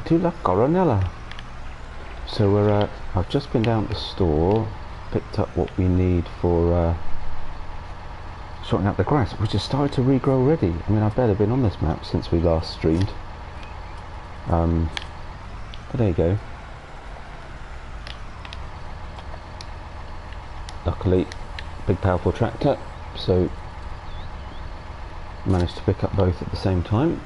to La Coronella. So we're I've just been down to the store, picked up what we need for sorting out the grass, which has started to regrow already. I mean, I've barely been on this map since we last streamed. But there you go. Luckily, big powerful tractor, so managed to pick up both at the same time.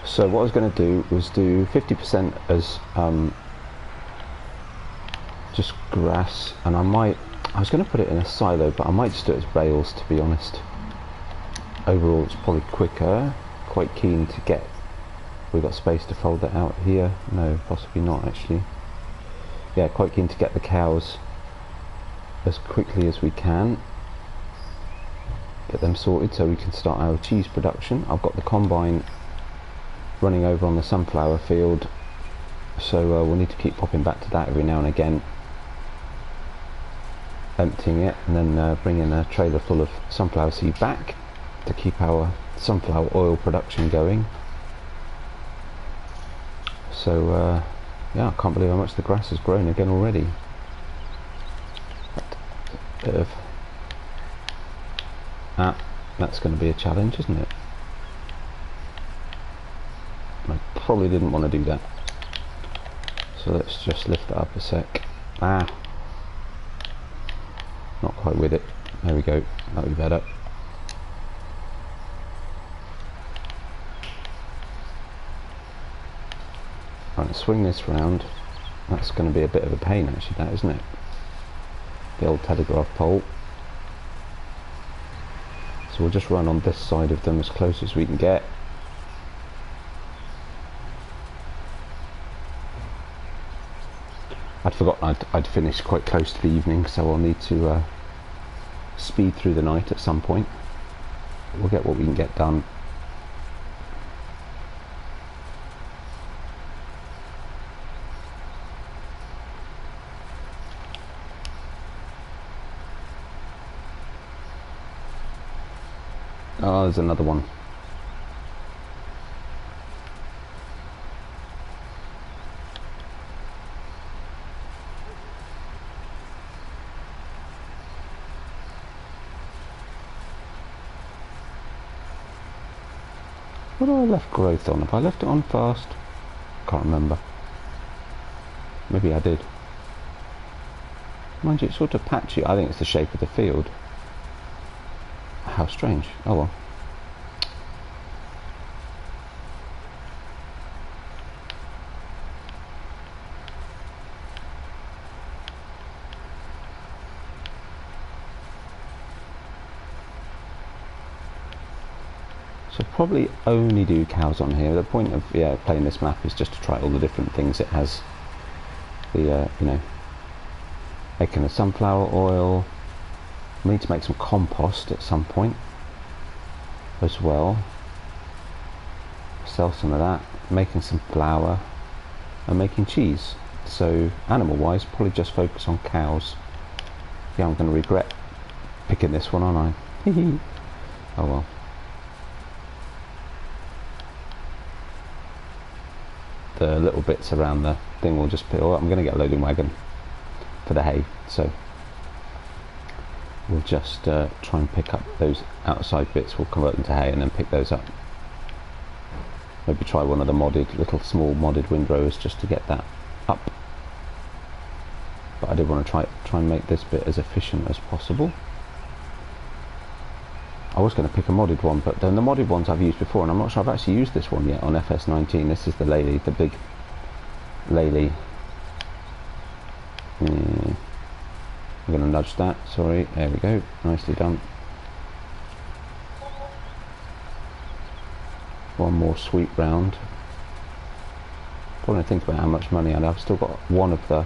So what I was going to do was do 50% as just grass, and I was going to put it in a silo, but I might just do it as bales, to be honest. Overall it's probably quicker. Quite keen to get, we've got space to fold that out here. No, possibly not actually. Yeah, quite keen to get the cows as quickly as we can, get them sorted so we can start our cheese production. I've got the combine running over on the sunflower field, so we'll need to keep popping back to that every now and again, emptying it, and then bringing a trailer full of sunflower seed back to keep our sunflower oil production going. So yeah, I can't believe how much the grass has grown again already. Bit of that's going to be a challenge, isn't it? I probably didn't want to do that, so let's just lift it up a sec. Not quite with it. There we go, that'll be better. Right, swing this round. That's going to be a bit of a pain actually, that, isn't it? The old telegraph pole. So we'll just run on this side of them as close as we can get. I'd forgotten I'd finished quite close to the evening, so I'll need to speed through the night at some point. We'll get what we can get done. Oh, there's another one. What have I left growth on? Have I left it on fast? Can't remember. Maybe I did. Mind you, it's sort of patchy. I think it's the shape of the field. How strange. Oh well. So probably only do cows on here. The point of playing this map is just to try all the different things it has. The you know, making the sunflower oil. We need to make some compost at some point as well. Sell some of that. Making some flour and making cheese. So animal wise, probably just focus on cows. Yeah, I'm going to regret picking this one, aren't I? Oh well. The little bits around the thing will just peel. I'm going to get a loading wagon for the hay, so we'll just try and pick up those outside bits. We'll convert them to hay and then pick those up. Maybe try one of the little small modded windrows just to get that up. But I did want to try and make this bit as efficient as possible. I was going to pick a modded one, but then the modded ones I've used before, and I'm not sure I've actually used this one yet on FS19. This is the Lely, the big Lely. I'm going to nudge that, sorry, there we go, nicely done. One more sweep round. Probably think about how much money I've still got one of the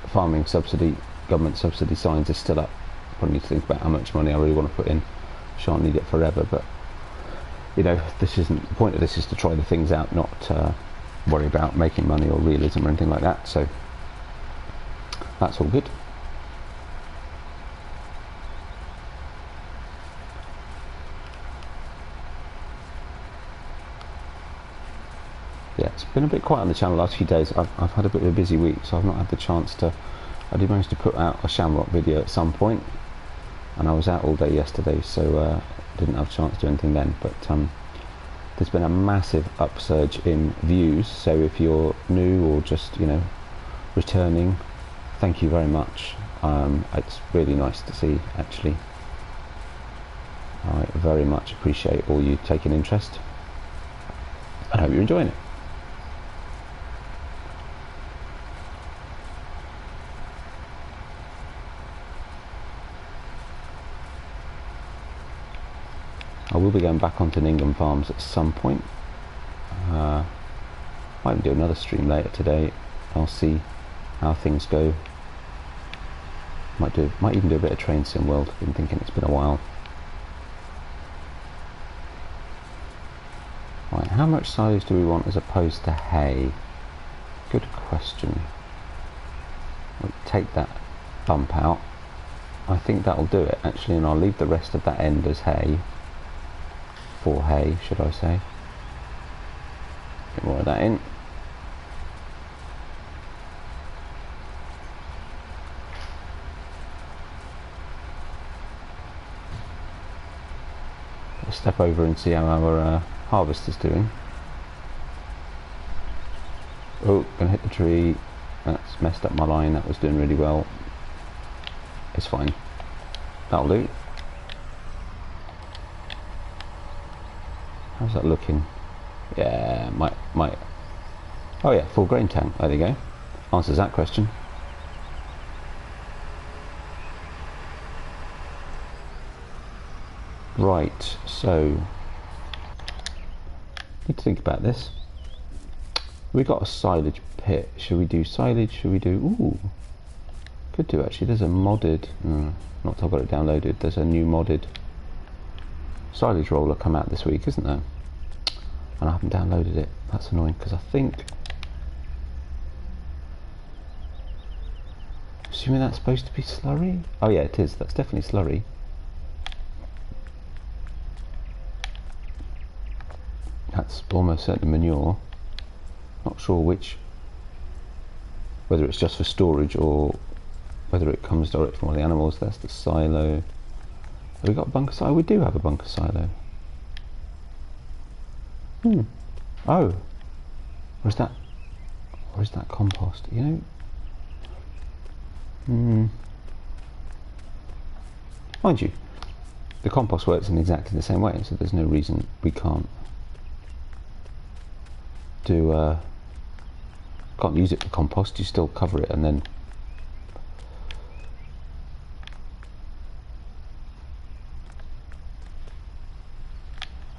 farming subsidy, government subsidy signs is still up. Probably need to think about how much money I really want to put in. Shan't need it forever, but you know, this isn't the point of this is to try the things out, not worry about making money or realism or anything like that. So that's all good. Yeah, it's been a bit quiet on the channel the last few days. I've had a bit of a busy week, so I've not had the chance to. I did manage to put out a Shamrock video at some point, and I was out all day yesterday, so didn't have a chance to do anything then. But there's been a massive upsurge in views, so if you're new or just, you know, returning, thank you very much. It's really nice to see, actually. I very much appreciate all you taking interest. I hope you're enjoying it. I will be going back onto Ningham Farms at some point. Might even do another stream later today. I'll see how things go. Might even do a bit of Train Sim World. Been thinking it's been a while. Right, how much silage do we want as opposed to hay? Good question. We'll take that bump out. I think that'll do it actually, and I'll leave the rest of that end as hay. For hay, should I say. Get more of that in. Let's step over and see how our harvest is doing. Oh, gonna hit the tree. That's messed up my line. That was doing really well. It's fine. That'll do. How's that looking? Yeah, might. Oh yeah, full grain tank. There you go. Answers that question. Right, so need to think about this. We got a silage pit. Should we do silage? Should we do? Ooh, could do actually. There's a modded. Not till I've got it downloaded. There's a new modded silage roller come out this week, isn't there? And I haven't downloaded it. That's annoying because I think, assuming that's supposed to be slurry. Oh yeah, it is. That's definitely slurry. That's almost certainly manure. Not sure which, whether it's just for storage or whether it comes direct from all the animals. That's the silo. Have we got a bunker silo? We do have a bunker silo. Oh, where's that compost? You know, mind you, the compost works in exactly the same way, so there's no reason we can't do can't use it for compost. You still cover it and then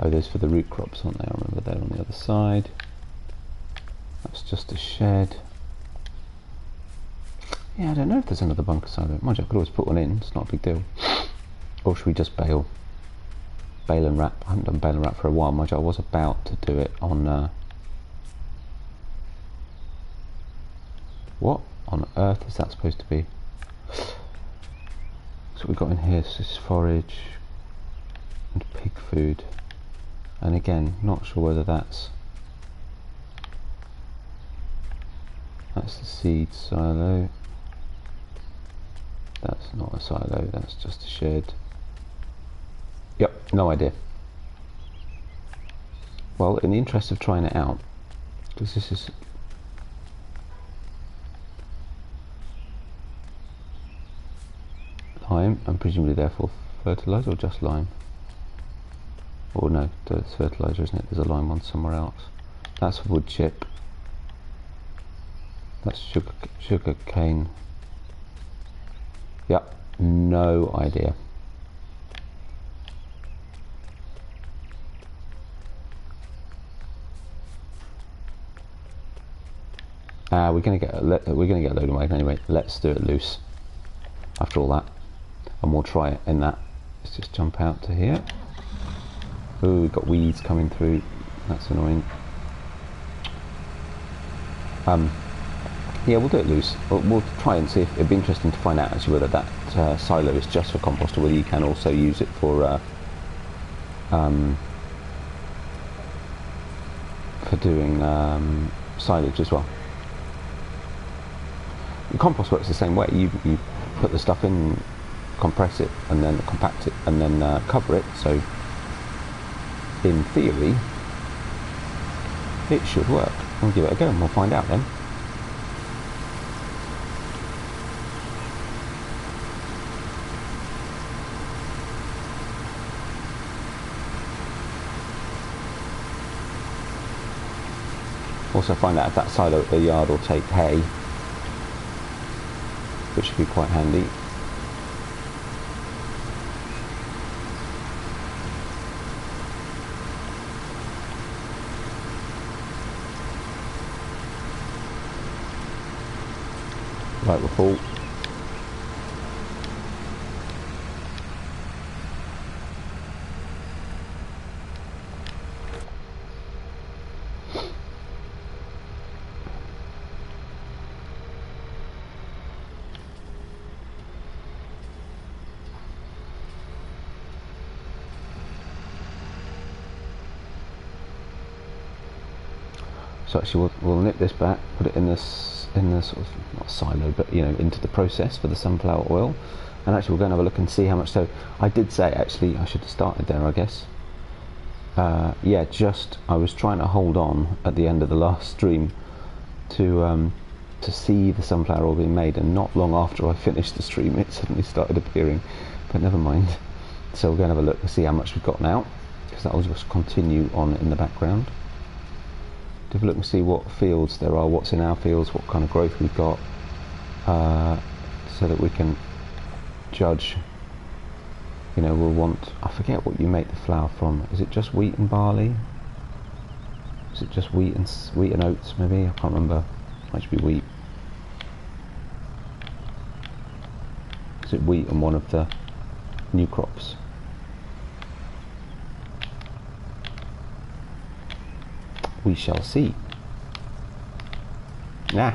oh, those for the root crops, aren't they? I remember they're on the other side. That's just a shed. Yeah, I don't know if there's another bunker silo. Mind you, I could always put one in. It's not a big deal. Or should we just bale and wrap? I haven't done bale and wrap for a while. Mind you, I was about to do it on what on earth is that supposed to be? So we've got in here, so this is forage and pig food. And again, not sure whether that's the seed silo. That's not a silo, that's just a shed. Yep, no idea. Well, in the interest of trying it out, because this is lime, and presumably therefore fertilizer, or just lime? Or no, it's fertilizer, isn't it? There's a lime one somewhere else. That's wood chip. That's sugar cane. Yep, no idea. We're gonna get a load of wagon anyway. Let's do it loose. After all that, and we'll try it in that. Let's just jump out to here. Oh, we've got weeds coming through. That's annoying. Yeah, we'll do it loose. We'll try and see if it'd be interesting to find out actually whether that silo is just for compost or whether you can also use it for doing silage as well. The compost works the same way. You put the stuff in, compress it, and then compact it, and then cover it. So, in theory, it should work. We'll give it a go, and we'll find out then. Also find out if that silo at the yard will take hay, which should be quite handy. Light will fall. So actually we'll nip this back, put it in this sort of, not silo, but into the process for the sunflower oil, and actually we'll go and have a look and see how much. So I did say, actually I should have started there, I guess. Yeah, I was trying to hold on at the end of the last stream to see the sunflower oil being made, and not long after I finished the stream it suddenly started appearing, but never mind. So we're going to have a look and see how much we've got now, because that will just continue on in the background. Have a look and see what fields there are, what's in our fields, what kind of growth we've got, so that we can judge. We'll want, I forget what you make the flour from. Is it just wheat and barley? Is it just wheat and oats maybe? I can't remember. Might be wheat. Is it wheat and one of the new crops? We shall see. Nah,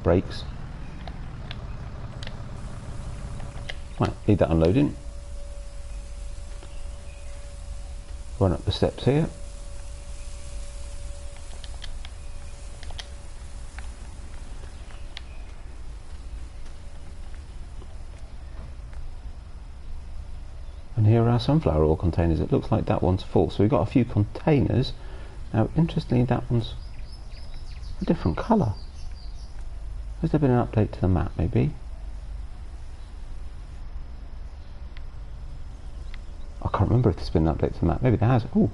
brakes. Right, leave that unloading. Run up the steps here. And here are our sunflower oil containers. It looks like that one's full. So we've got a few containers. Now, interestingly, that one's a different colour. Has there been an update to the map, maybe? I can't remember if there's been an update to the map. Maybe there has. Oh,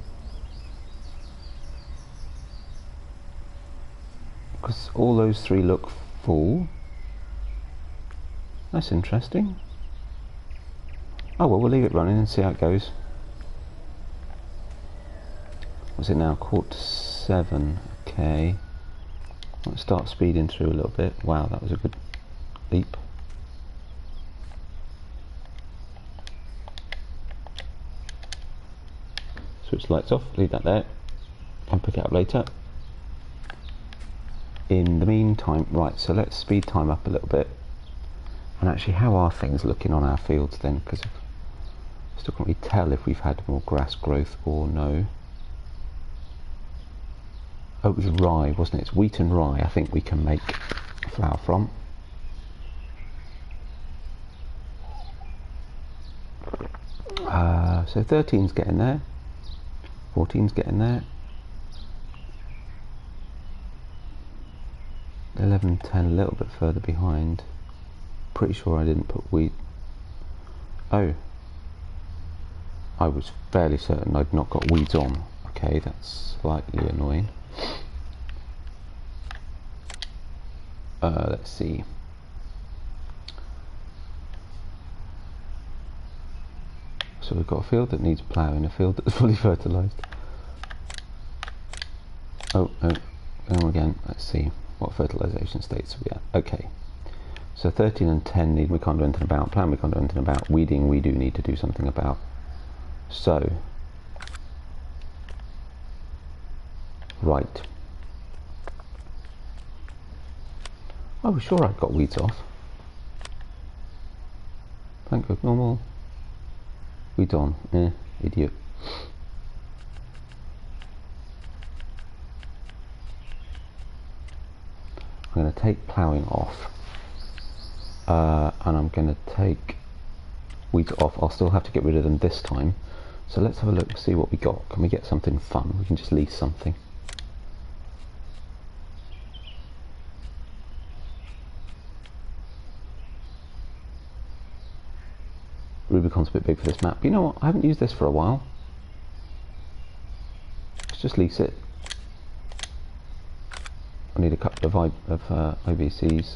because all those three look full. That's interesting. Oh well, we'll leave it running and see how it goes. What's it now? 6:45. Okay. Let's start speeding through a little bit. Wow, that was a good leap. Switch lights off, leave that there, and pick it up later. In the meantime, right, so let's speed time up a little bit. And actually, how are things looking on our fields then? Because I still can't really tell if we've had more grass growth or no. Oh, it was rye, wasn't it? It's wheat and rye, I think we can make flour from. So 13's getting there. 14's getting there. 11, 10 a little bit further behind. Pretty sure I didn't put wheat. Oh. I was fairly certain I'd not got weeds on. Okay, that's slightly annoying. Let's see. So we've got a field that needs ploughing, a field that's fully fertilised. Oh, again, let's see. What fertilisation states are we at? Okay. So 13 and 10 need, we can't do anything about. Ploughing we can't do anything about. Weeding we do need to do something about. So, Right. I was sure I'd got weeds off. Thank God, normal. Weeds on. Idiot. I'm going to take ploughing off. And I'm going to take weeds off. I'll still have to get rid of them this time. So let's have a look and see what we got. Can we get something fun? We can just lease something. Rubicon's a bit big for this map. But you know what? I haven't used this for a while. Let's just lease it. I need a couple of OBCs.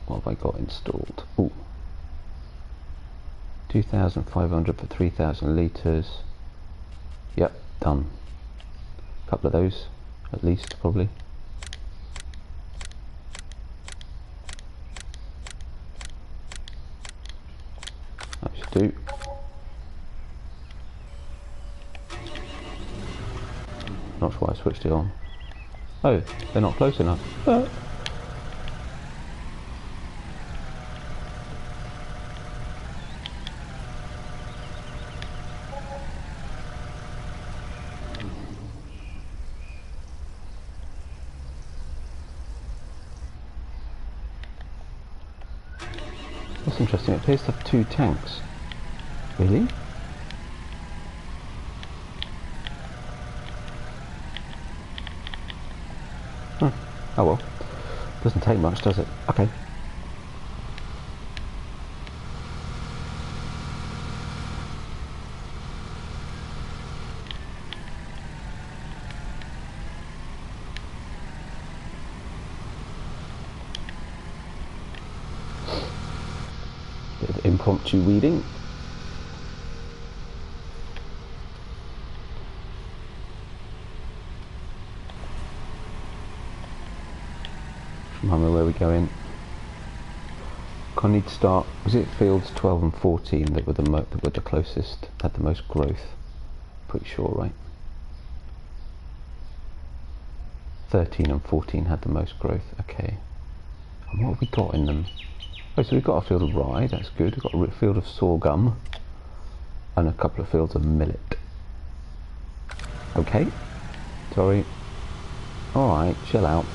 What have I got installed? Ooh. 2,500 for 3,000 litres. Yep, done. A couple of those, at least, probably. That should do. Not sure why I switched it on. Oh, they're not close enough. That's interesting. It appears to have 2 tanks. Really? Oh well. Doesn't take much, does it? Okay. Bit of impromptu weeding. Remind me where we're going. I need to start. Was it fields 12 and 14 that were the closest, had the most growth? Pretty sure, right? 13 and 14 had the most growth. Okay. And what have we got in them? Oh, so we've got a field of rye. That's good. We've got a field of sorghum and a couple of fields of millet. Okay. Sorry. All right. Chill out.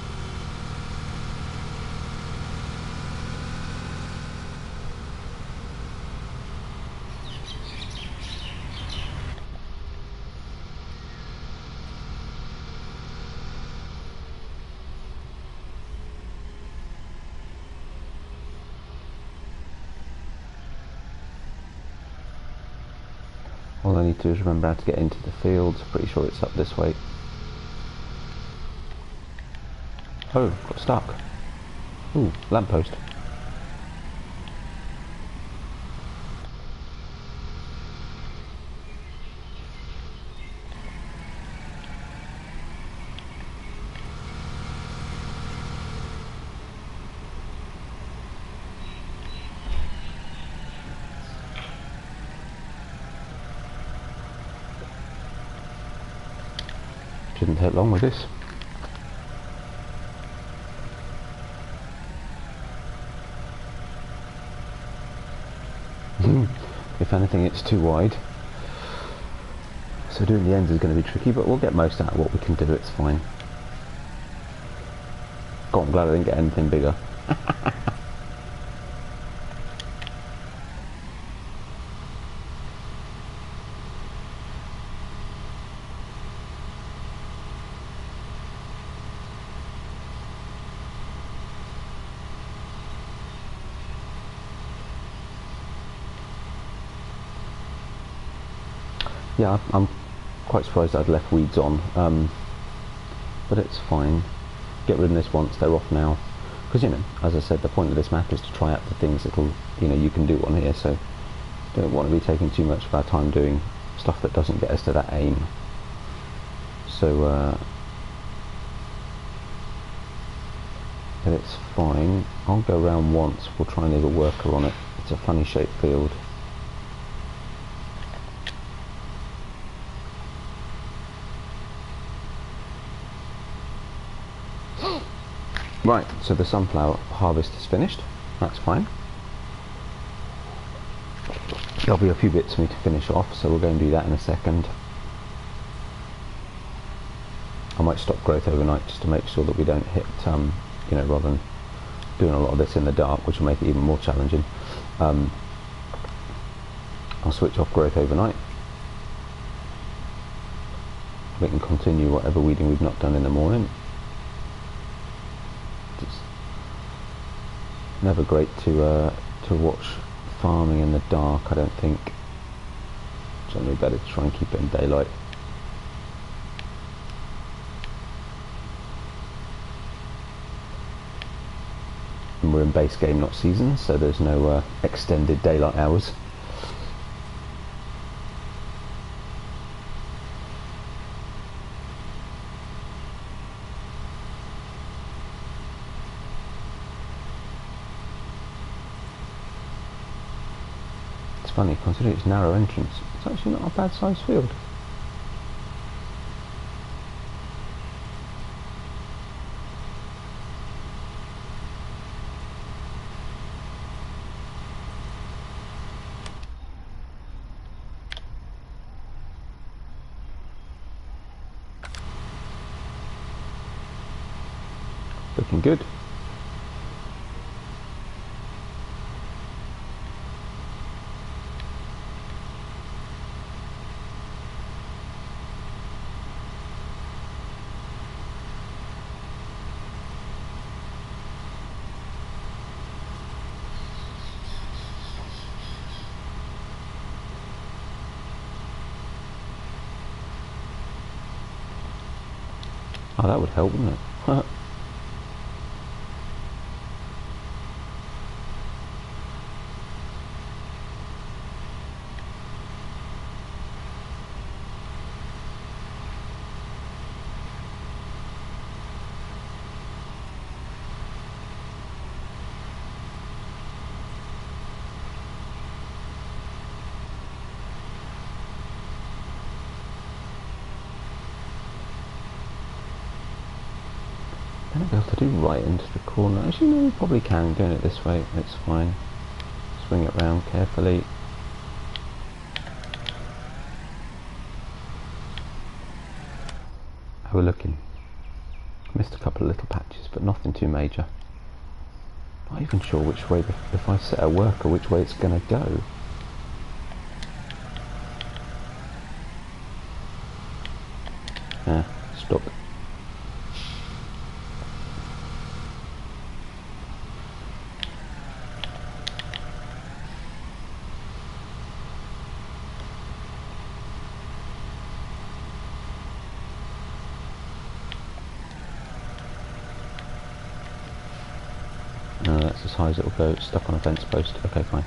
All I need to do is remember how to get into the fields. Pretty sure it's up this way. Oh, got stuck. Ooh, lamppost. Shouldn't take long with this. If anything, it's too wide. So doing the ends is going to be tricky, but we'll get most out of what we can do. It's fine. God, I'm glad I didn't get anything bigger. Yeah, I'm quite surprised I'd left weeds on, but it's fine. Get rid of this once, they're off now. Because, you know, as I said, the point of this map is to try out the things that you can do on here, so don't want to be taking too much of our time doing stuff that doesn't get us to that aim. So, but it's fine. I'll go around once, we'll try and leave a worker on it. It's a funny shaped field. Right, so the sunflower harvest is finished. That's fine. There'll be a few bits for me to finish off, so we'll go and do that in a second. I might stop growth overnight just to make sure that we don't hit, you know, rather than doing a lot of this in the dark, which will make it even more challenging. I'll switch off growth overnight. We can continue whatever weeding we've not done in the morning. It's never great to watch farming in the dark, I don't think. Generally better to try and keep it in daylight. And we're in base game, not season, so there's no extended daylight hours. Funny, considering its narrow entrance, it's actually not a bad sized field. Looking good. Oh, that would help, wouldn't it? I don't know if to do right into the corner. Actually, no, we probably can. Doing it this way, it's fine. Swing it round carefully. How we're looking. Missed a couple of little patches, but nothing too major. Not even sure which way, if I set a worker, which way it's going to go. Stop. No, that's as high as it will go. Stuck on a fence post. Okay, fine.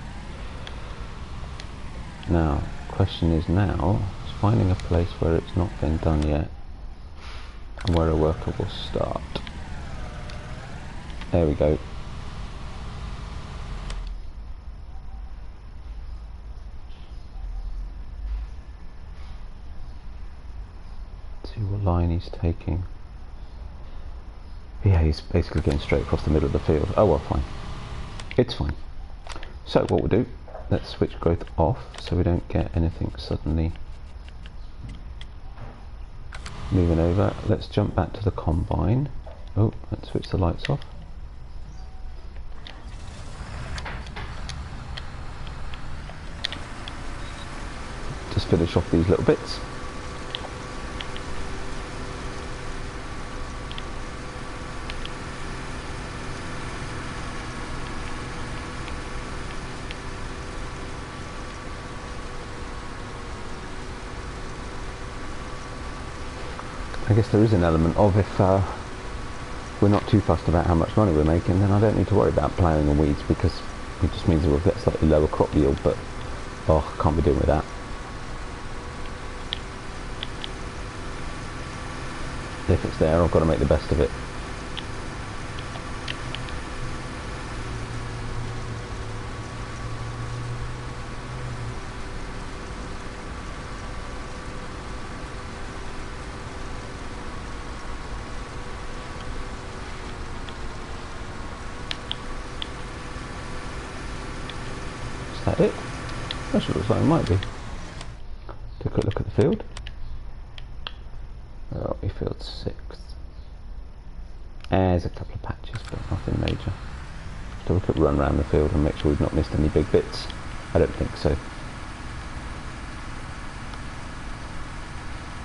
Now, question is now, is finding a place where it's not been done yet, and where a worker will start. There we go. See what line he's taking. Yeah, he's basically going straight across the middle of the field. Oh well, fine. It's fine. So what we'll do, let's switch growth off so we don't get anything suddenly moving over. Let's jump back to the combine. Oh, let's switch the lights off. Just finish off these little bits. I guess there is an element of if we're not too fussed about how much money we're making, then I don't need to worry about ploughing and weeds, because it just means we'll get slightly lower crop yield, but oh, can't be doing with that. If it's there, I've got to make the best of it. that it? Actually looks like it might be. Take a quick look at the field. Oh, we field 6th. There's a couple of patches, but nothing major. Just have a quick run around the field and make sure we've not missed any big bits. I don't think so.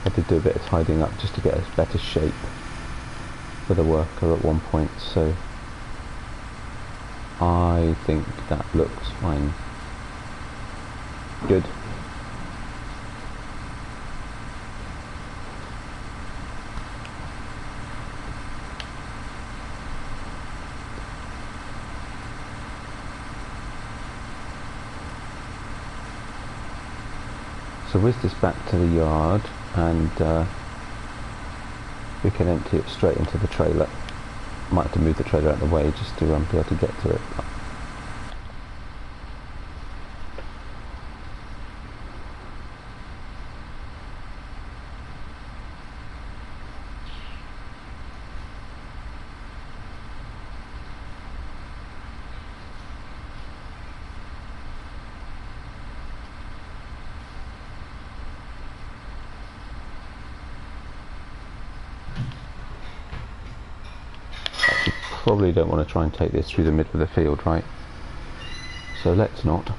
I did do a bit of tidying up just to get a better shape for the worker at one point, so I think that looks fine. Good. So whiz this back to the yard and we can empty it straight into the trailer. Might have to move the trailer out of the way just to be able to get to it. Probably don't want to try and take this through the middle of the field, right? So let's not.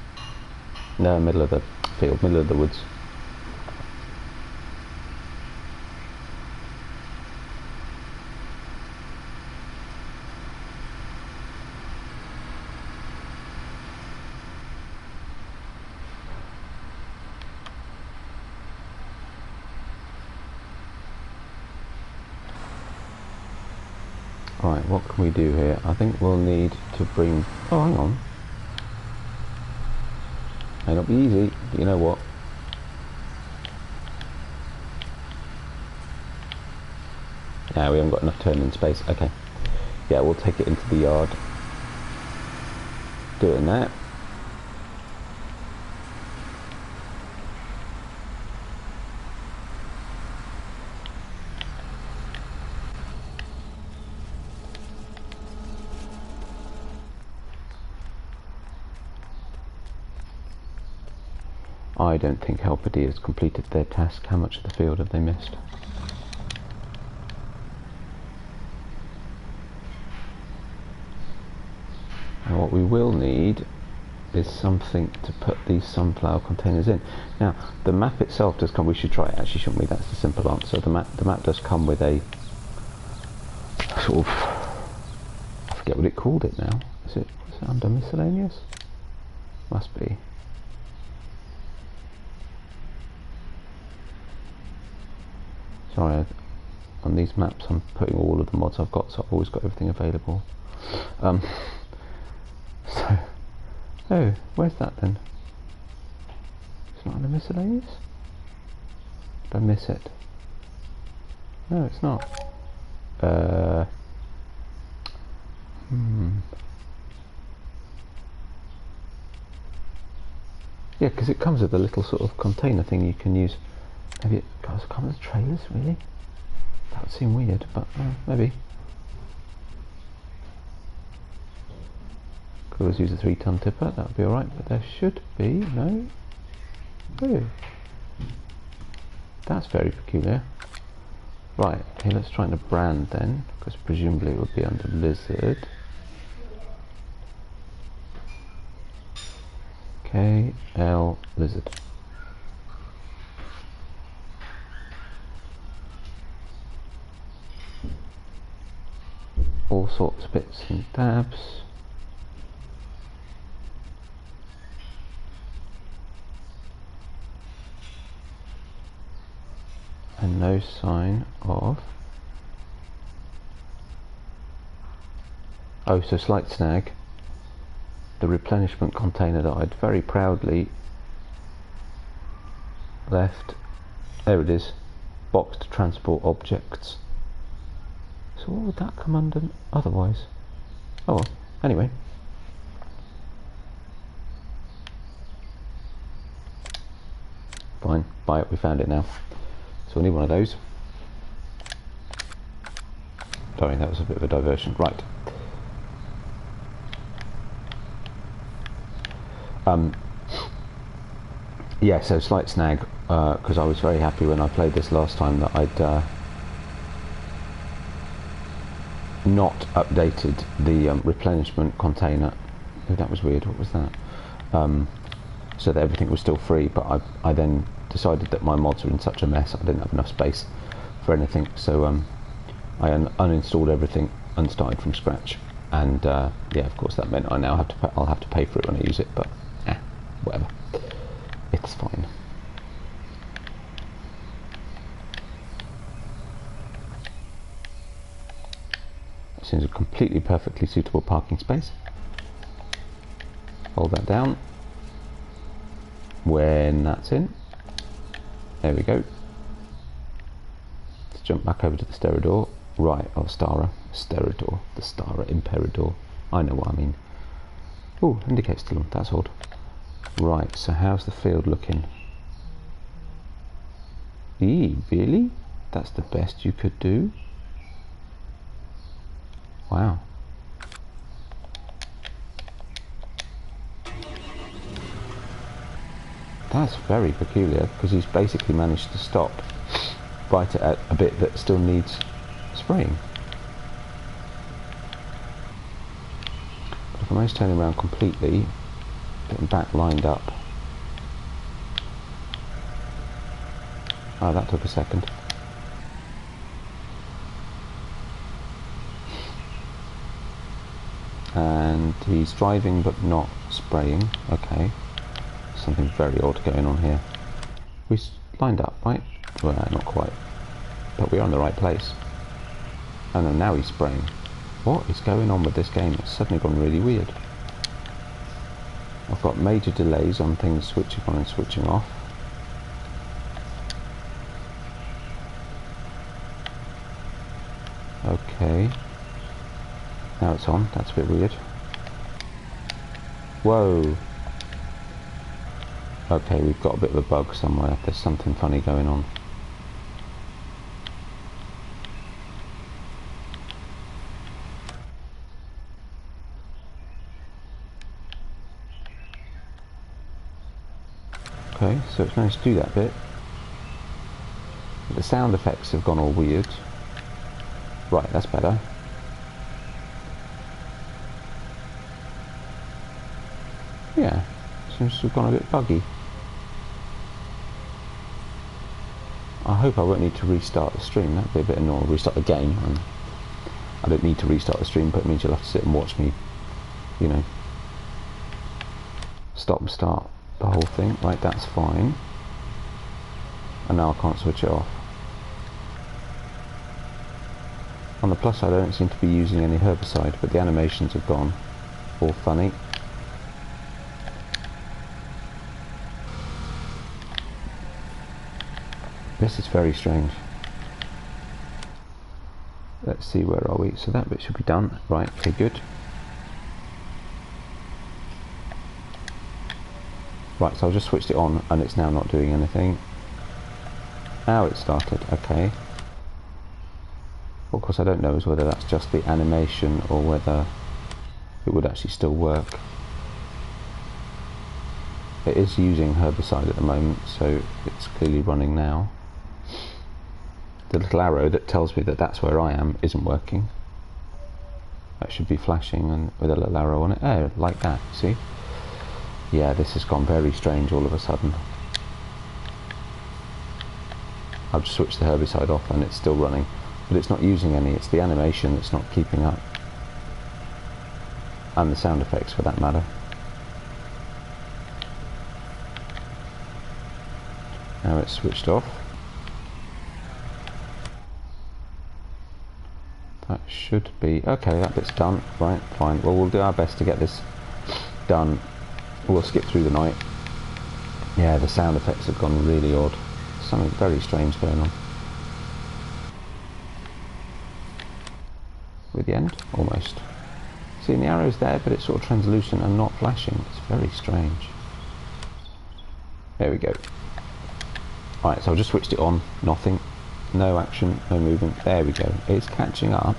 No, middle of the field, middle of the woods. Right, what can we do here? I think we'll need to bring... Oh, hang on. May not be easy, but you know what? Yeah, we haven't got enough turning space. Okay. Yeah, we'll take it into the yard. Doing that. I don't think Helper D has completed their task. How much of the field have they missed? And what we will need is something to put these sunflower containers in. Now, the map itself does come... We should try it, actually, shouldn't we? That's the simple answer. The map does come with a sort of... I forget what it called it now. Is it under miscellaneous? Must be. Sorry, on these maps I'm putting all of the mods I've got, so I've always got everything available. So, oh, where's that then? It's not under miscellaneous? Did I miss it? No, it's not. Yeah, because it comes with a little sort of container thing you can use. Maybe it does come with trailers, really? That would seem weird, but maybe. Could always use a 3-ton tipper, that would be alright, but there should be, no? Oh. That's very peculiar. Right, okay, let's try and brand then, because presumably it would be under lizard. KL lizard. All sorts of bits and dabs. And no sign of... Oh, so slight snag. The replenishment container that I'd very proudly left. There it is. Box to transport objects. So what would that come under otherwise? Oh well, anyway. Fine, buy it, we found it now. So we need one of those. Sorry, that was a bit of a diversion. Right. Yeah, so slight snag, because I was very happy when I played this last time that I'd not updated the replenishment container. Oh, that was weird. What was that? So that everything was still free, but I then decided that my mods were in such a mess I didn't have enough space for anything, so I uninstalled everything and started from scratch. And yeah, of course that meant I'll have to pay for it when I use it, but whatever, it's fine. That seems a completely perfectly suitable parking space. Hold that down when that's in. There we go. Let's jump back over to the Sterador. Right, oh, Sterador, the Stara Imperador. I know what I mean. Oh, indicator still on, that's odd. Right, so how's the field looking? Really? That's the best you could do? Wow. That's very peculiar, because he's basically managed to stop right at a bit that still needs spraying. But if I manage turning around completely, getting back lined up. Oh, that took a second. And he's driving but not spraying. Okay. Something very odd going on here. We lined up, right? Well, not quite. But we're on the right place. Oh no, now he's spraying. What is going on with this game? It's suddenly gone really weird. I've got major delays on things switching on and switching off. Okay. Now it's on. That's a bit weird. Whoa. Okay, we've got a bit of a bug somewhere. There's something funny going on. Okay, so it's managed to do that bit. But the sound effects have gone all weird. Right, that's better. Yeah, seems to have gone a bit buggy. I hope I won't need to restart the stream. That'd be a bit annoying. Restart the game. I don't need to restart the stream, but it means you'll have to sit and watch me, you know, stop and start the whole thing. Right, that's fine. And now I can't switch it off. On the plus side, I don't seem to be using any herbicide, but the animations have gone all funny. This is very strange. Let's see, where are we? So that bit should be done. Right, okay, good. Right, so I just switched it on and it's now not doing anything. Now it started, okay. Of course, I don't know is whether that's just the animation or whether it would actually still work. It is using herbicide at the moment, so it's clearly running now. The little arrow that tells me that that's where I am isn't working. That should be flashing and with a little arrow on it. Oh, like that, see? Yeah, this has gone very strange all of a sudden. I've just switched the herbicide off and it's still running, but it's not using any. It's the animation that's not keeping up. And the sound effects, for that matter. Now it's switched off. That should be okay. That bit's done. Right, fine. Well, we'll do our best to get this done. We'll skip through the night. Yeah, the sound effects have gone really odd. Something very strange going on. With the end, almost. See, the arrow's there, but it's sort of translucent and not flashing. It's very strange. There we go. Right, so I've just switched it on. Nothing. No action, no movement. There we go. It's catching up.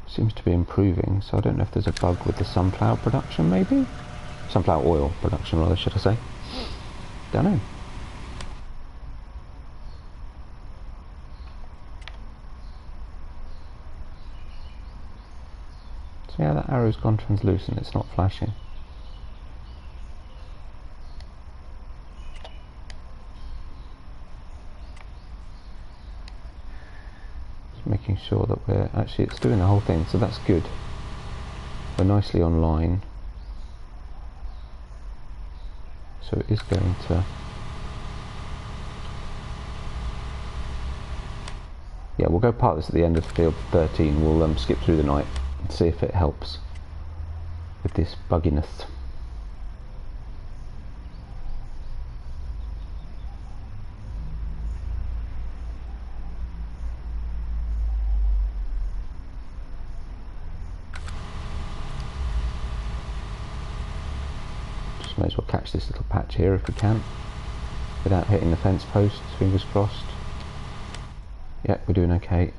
Seems to be improving, so I don't know if there's a bug with the sunflower production, maybe? Sunflower oil production, rather, should I say. Don't know. See how that arrow's gone translucent, it's not flashing. Just making sure that we're actually, it's doing the whole thing, so that's good. We're nicely online. So it is going to... Yeah, we'll go part this at the end of field 13. We'll skip through the night and see if it helps with this bugginess. Just may as well catch this little patch here if we can, without hitting the fence posts, fingers crossed. Yep, we're doing okay.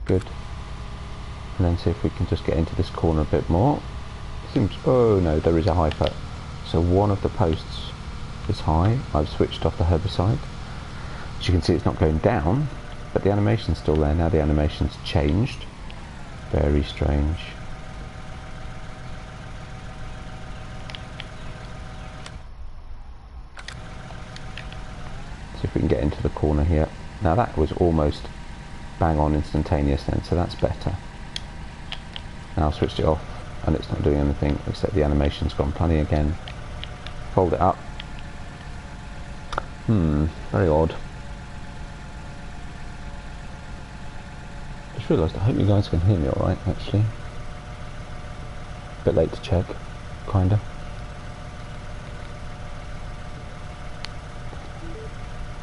Good. And then see if we can just get into this corner a bit more. Seems... oh no, there is a high cut. So one of the posts is high. I've switched off the herbicide. As you can see, it's not going down, but the animation's still there. Now the animation's changed. Very strange. See if we can get into the corner here. Now that was almost bang on instantaneous then, so that's better. Now I've switched it off and it's not doing anything except the animation's gone punny again. Fold it up. Very odd. Just realised, I hope you guys can hear me alright actually. Bit late to check, kinda.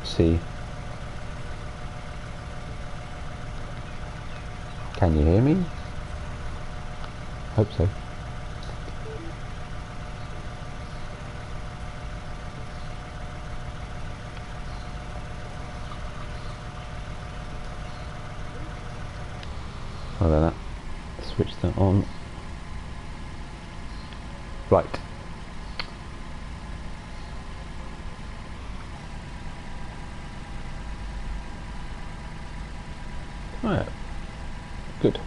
See. Can you hear me? Hope so. Other than that, switch that on. Right. Right. Good.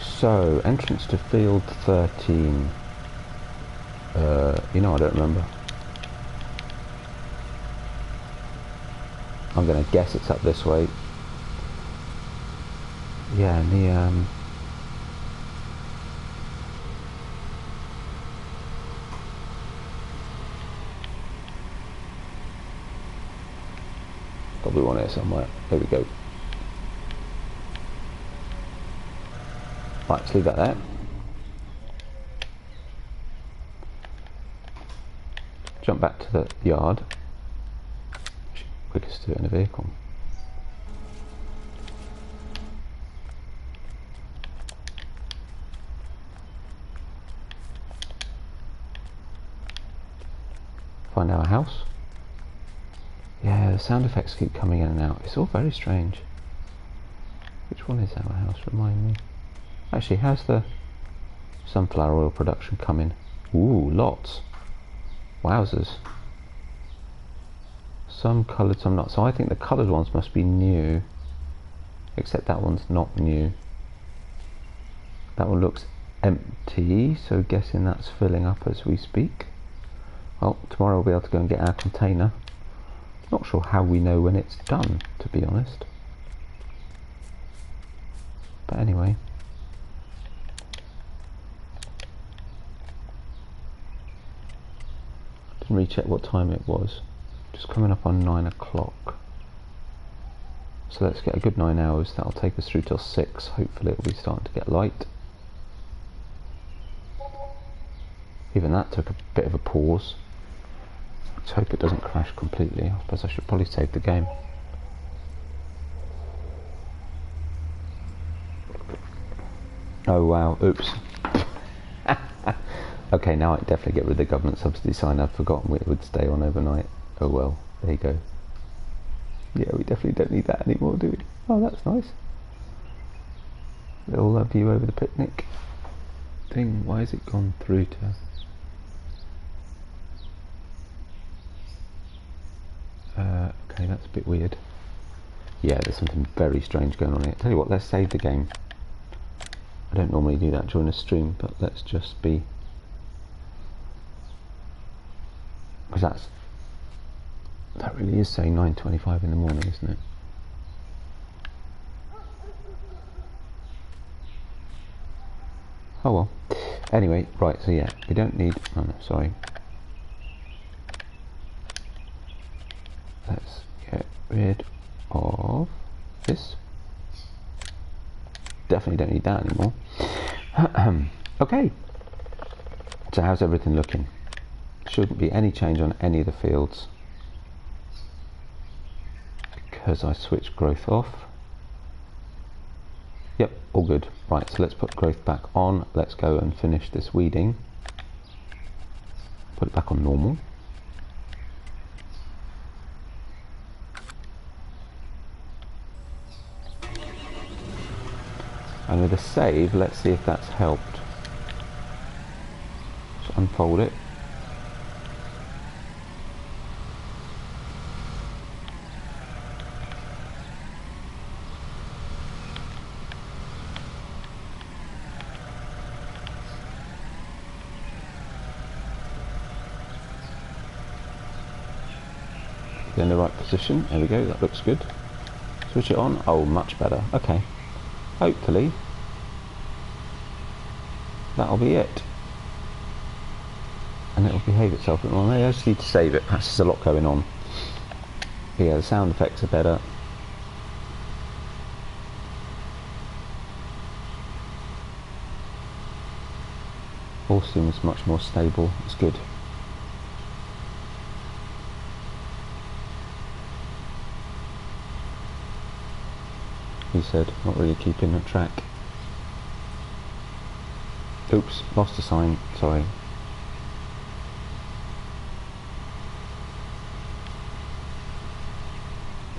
So, entrance to field 13. You know, I don't remember. I'm going to guess it's up this way. Yeah, and the probably one here somewhere. There we go. Right, let's leave that there. Jump back to the yard. Quickest to do it in a vehicle. Find our house. Yeah, the sound effects keep coming in and out. It's all very strange. Which one is our house? Remind me. Actually, how's the sunflower oil production coming? Ooh, lots. Wowzers. Some coloured, some not. So I think the coloured ones must be new. Except that one's not new. That one looks empty, so guessing that's filling up as we speak. Well, tomorrow we'll be able to go and get our container. Not sure how we know when it's done, to be honest. But anyway. Didn't recheck what time it was. Just coming up on 9 o'clock. So let's get a good 9 hours. That'll take us through till 6. Hopefully it'll be starting to get light. Even that took a bit of a pause. Let's hope it doesn't crash completely. I suppose I should probably save the game. Oh wow, oops. Okay, now I can definitely get rid of the government subsidy sign. I'd forgotten it would stay on overnight. Oh well, there you go. Yeah, we definitely don't need that anymore, do we? Oh, that's nice. Little view over the picnic. thing. Why has it gone through to... okay, that's a bit weird. Yeah, there's something very strange going on here. Tell you what, let's save the game. I don't normally do that during a stream, but let's just be... because that really is saying 9:25 in the morning, isn't it? Oh well. Anyway, right, so yeah, we don't need... oh no, sorry. Let's get rid of this. Definitely don't need that anymore. Okay. So how's everything looking? Shouldn't be any change on any of the fields because I switched growth off. Yep, all good. Right, so let's put growth back on. Let's go and finish this weeding. Put it back on normal. And with a save, let's see if that's helped. Just unfold it. In the right position. There we go, that looks good. Switch it on. Oh, much better. Okay. Hopefully that'll be it. And it'll behave itself. Well, I just need to save it. Perhaps there's a lot going on. But yeah, the sound effects are better. All seems much more stable. It's good. He said, not really keeping a track. Oops, lost a sign, sorry.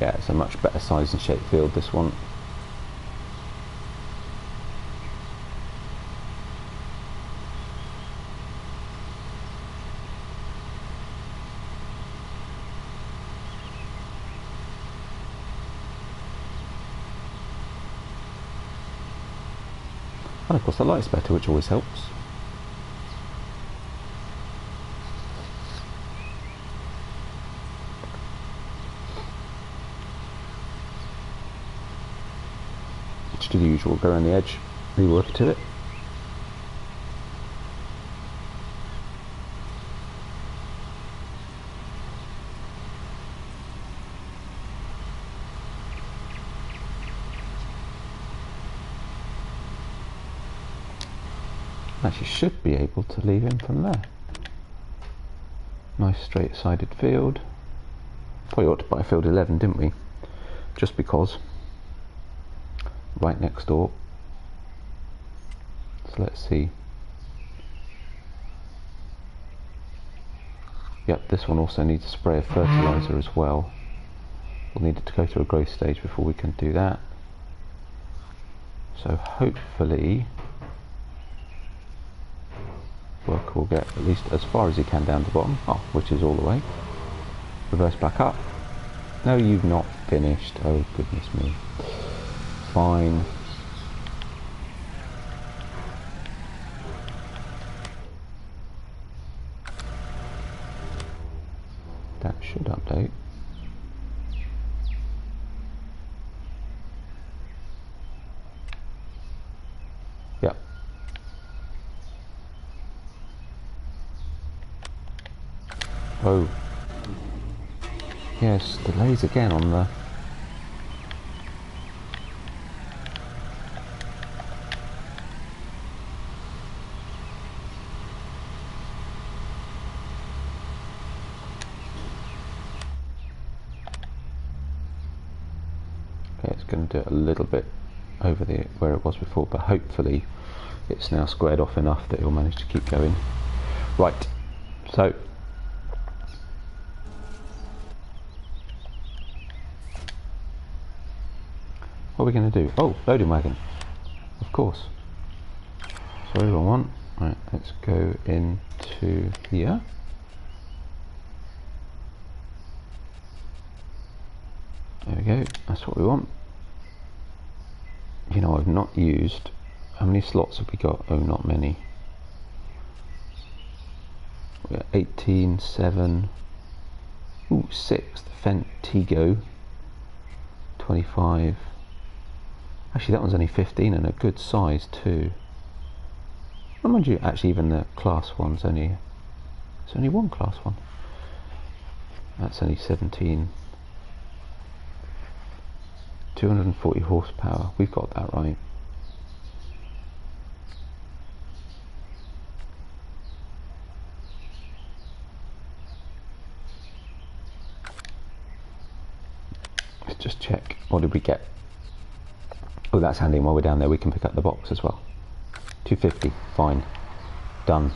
Yeah, it's a much better size and shape field, this one. And of course the light's better, which always helps. Just do the usual, go around the edge, rework to it. Actually should be able to leave him from there. Nice straight sided field. Probably ought to buy field 11, didn't we? Just because. Right next door. So let's see. Yep, this one also needs a spray of fertiliser as well. We'll need it to go through a growth stage before we can do that. So hopefully worker will get at least as far as he can down to the bottom. Oh, which is all the way. Reverse back up. No, you've not finished. Oh, goodness me. Fine. That should update. Yep. Oh. Yes, delays again on the... Okay, it's going to do it a little bit over the where it was before, but hopefully it's now squared off enough that it'll manage to keep going. Right, so what are we going to do? Oh, loading wagon, of course. Sorry, wrong one. Right, let's go into here. There we go, that's what we want. You know, I've not used... How many slots have we got? Oh, not many. We're 18, 7... Ooh, 6. The Fentigo. 25. Actually, that one's only 15 and a good size too. I mind you, actually, even the class one's only... It's only one class one. That's only 17. 240 horsepower. We've got that right. Let's just check. What did we get? Oh, that's handy. While we're down there, we can pick up the box as well. 250. Fine. Done.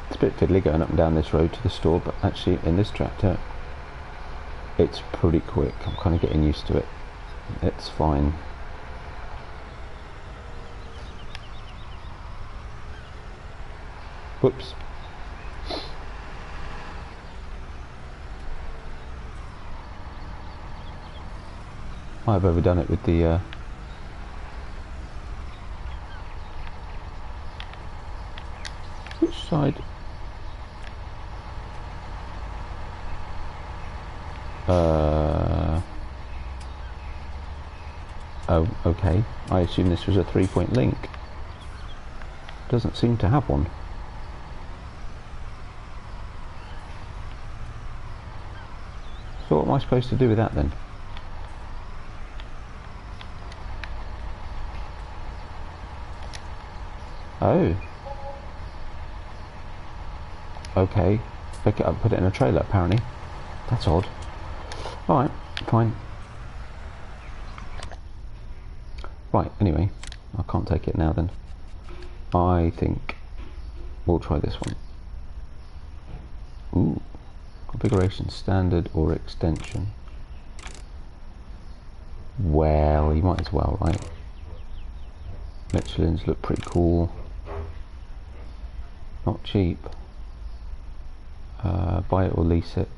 It's a bit fiddly going up and down this road to the store, but actually in this tractor it's pretty quick. I'm kind of getting used to it. It's fine. Whoops. Might have overdone it with the which side? Oh, okay. I assume this was a 3-point link. Doesn't seem to have one. So what am I supposed to do with that then? Oh. Okay. Pick it up, put it in a trailer apparently. That's odd. Alright, fine. Right, anyway. I can't take it now then. I think we'll try this one. Ooh. Configuration standard or extension. Well, you might as well, right? Michelin's look pretty cool. Not cheap. Buy it or lease it.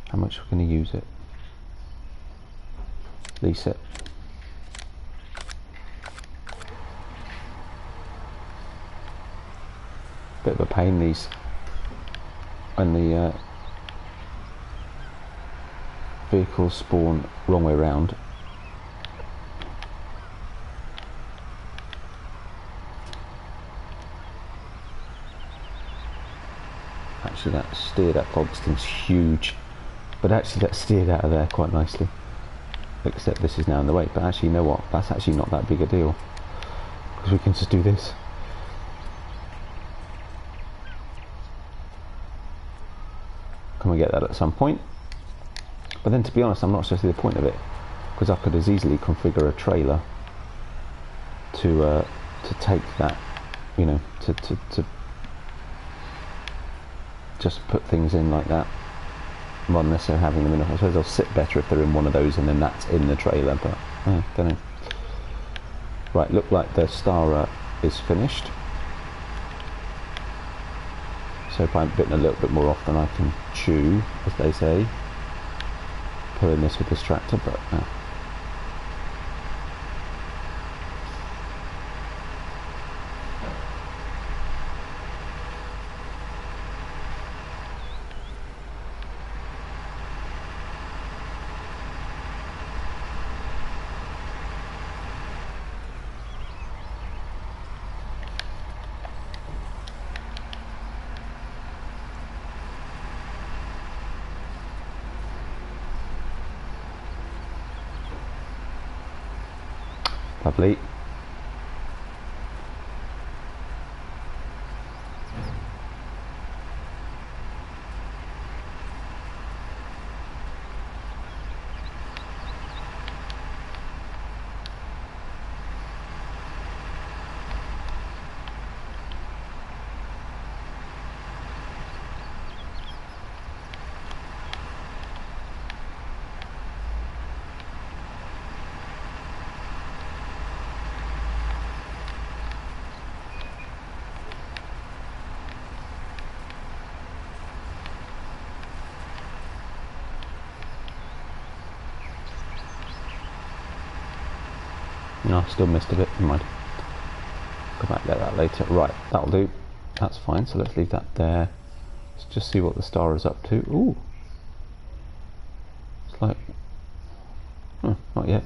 How much we're going to use it? Lease it. Bit of a pain these when the vehicles spawn wrong way round. Actually that steered at Fogston's huge, but actually that steered out of there quite nicely, except this is now in the way. But actually, you know what, that's actually not that big a deal because we can just do this. Can we get that at some point? But then to be honest, I'm not sure the point of it, because I could as easily configure a trailer to take that, you know, to just put things in like that, rather than necessarily having them in. I suppose they'll sit better if they're in one of those and then that's in the trailer, but don't know. Right, look like the Stara is finished. So if I'm bitten a little bit more off than I can chew, as they say, pulling this with this tractor, but lovely. No, I still missed a bit. Never mind. Come back get that later. Right, that'll do. That's fine. So let's leave that there. Let's just see what the star is up to. Ooh. It's like... not yet.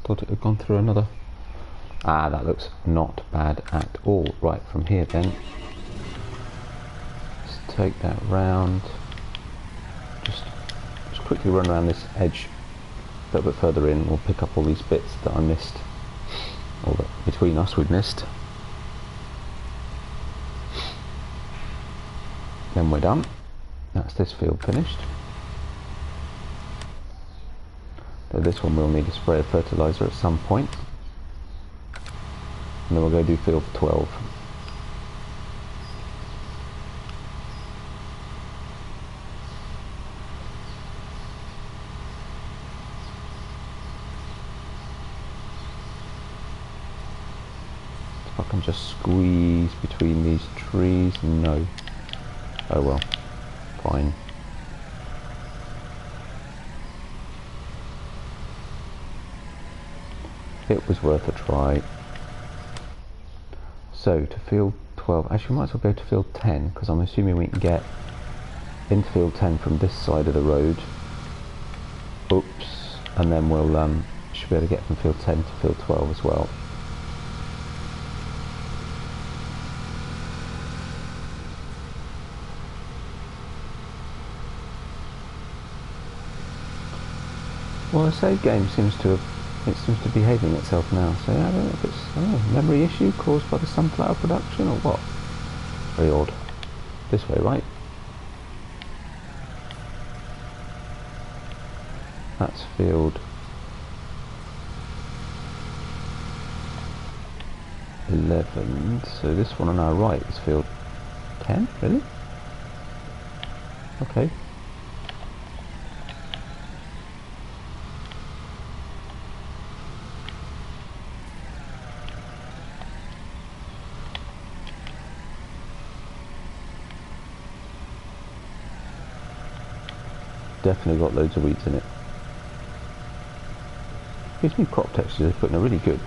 Thought it had gone through another. Ah, that looks not bad at all. Right, from here then. Let's take that round. Just quickly run around this edge a little bit further in. We'll pick up all these bits that I missed. Or that between us we'd missed. Then we're done. That's this field finished. So this one will need a spray of fertiliser at some point. And then we'll go do field 12. If I can just squeeze between these trees, no. Oh well, fine. It was worth a try. So to field 12, actually we might as well go to field 10 because I'm assuming we can get into field 10 from this side of the road. Oops, and then we'll should be able to get from field 10 to field 12 as well. Well, the save game seems to be behaving itself now, so I don't know if it's a memory issue caused by the sunflower production or what. Very odd. This way, right? That's field 11, so this one on our right is field 10, really? Okay. Definitely got loads of weeds in it. These new crop textures they're putting are really good.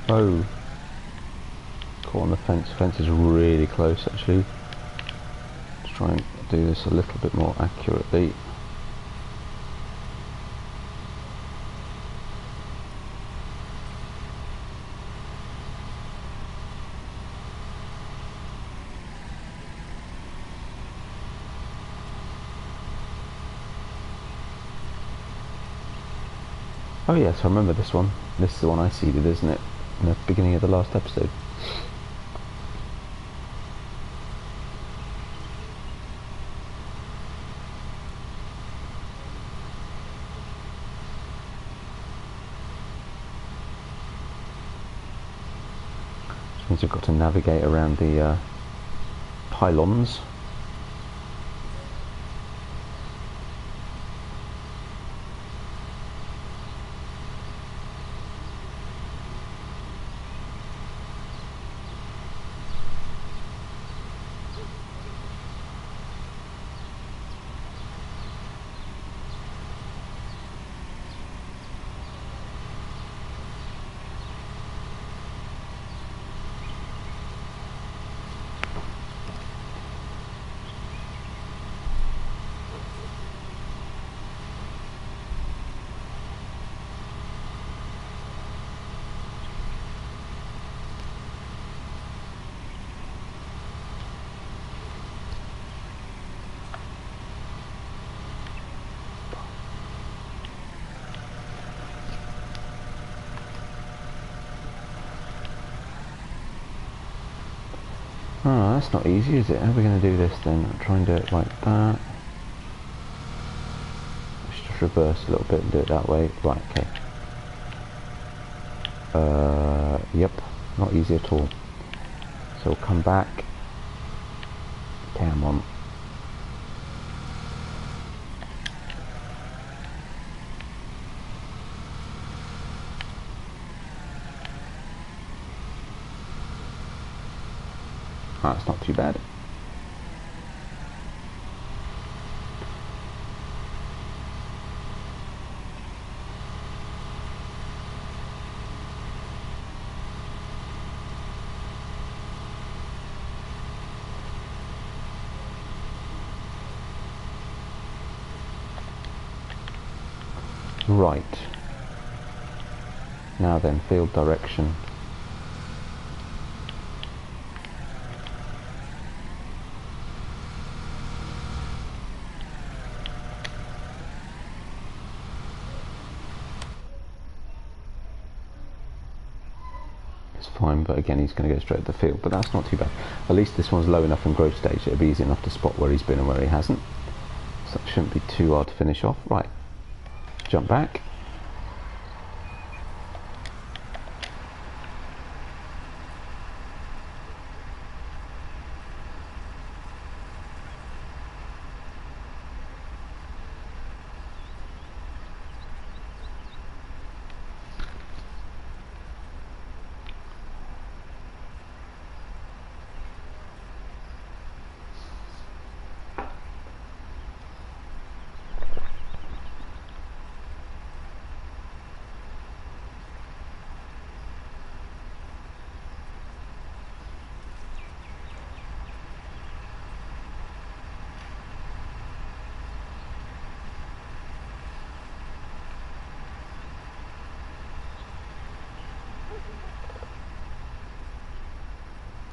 Oh, caught on the fence. Fence is really close actually. Let's try and do this a little bit more accurately. Oh yes, I remember this one. This is the one I seeded, isn't it? In the beginning of the last episode. Which means we've got to navigate around the pylons. Oh, that's not easy, is it? How are we going to do this then? Try and do it like that. Let's just reverse a little bit and do it that way. Right, okay. Yep, not easy at all. So we'll come back. Come on. That's not too bad. Right. Now then, field direction. It's fine, but again he's going to go straight to the field, but that's not too bad. At least this one's low enough in growth stage, it'll be easy enough to spot where he's been and where he hasn't. So that shouldn't be too hard to finish off. Right, jump back.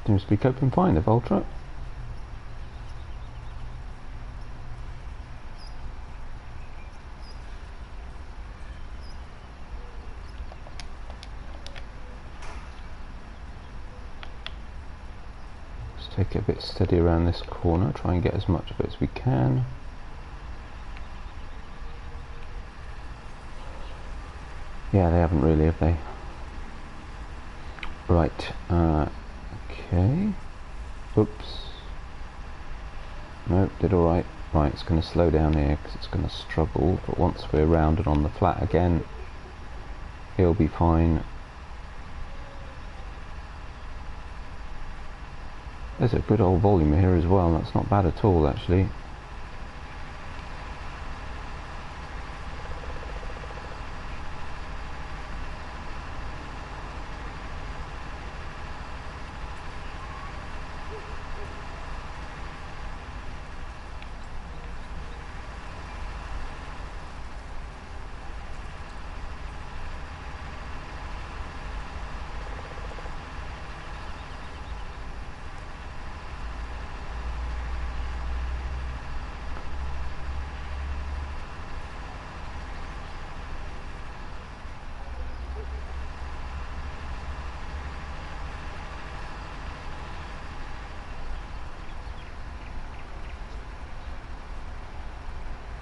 Seems to be coping fine, the Voltra. Let's take it a bit steady around this corner, try and get as much of it as we can. Yeah, they haven't really, have they? Right, okay. Oops. Nope, did alright. Right, it's going to slow down here because it's going to struggle, but once we're rounded on the flat again, he'll be fine. There's a good old volume here as well, that's not bad at all actually.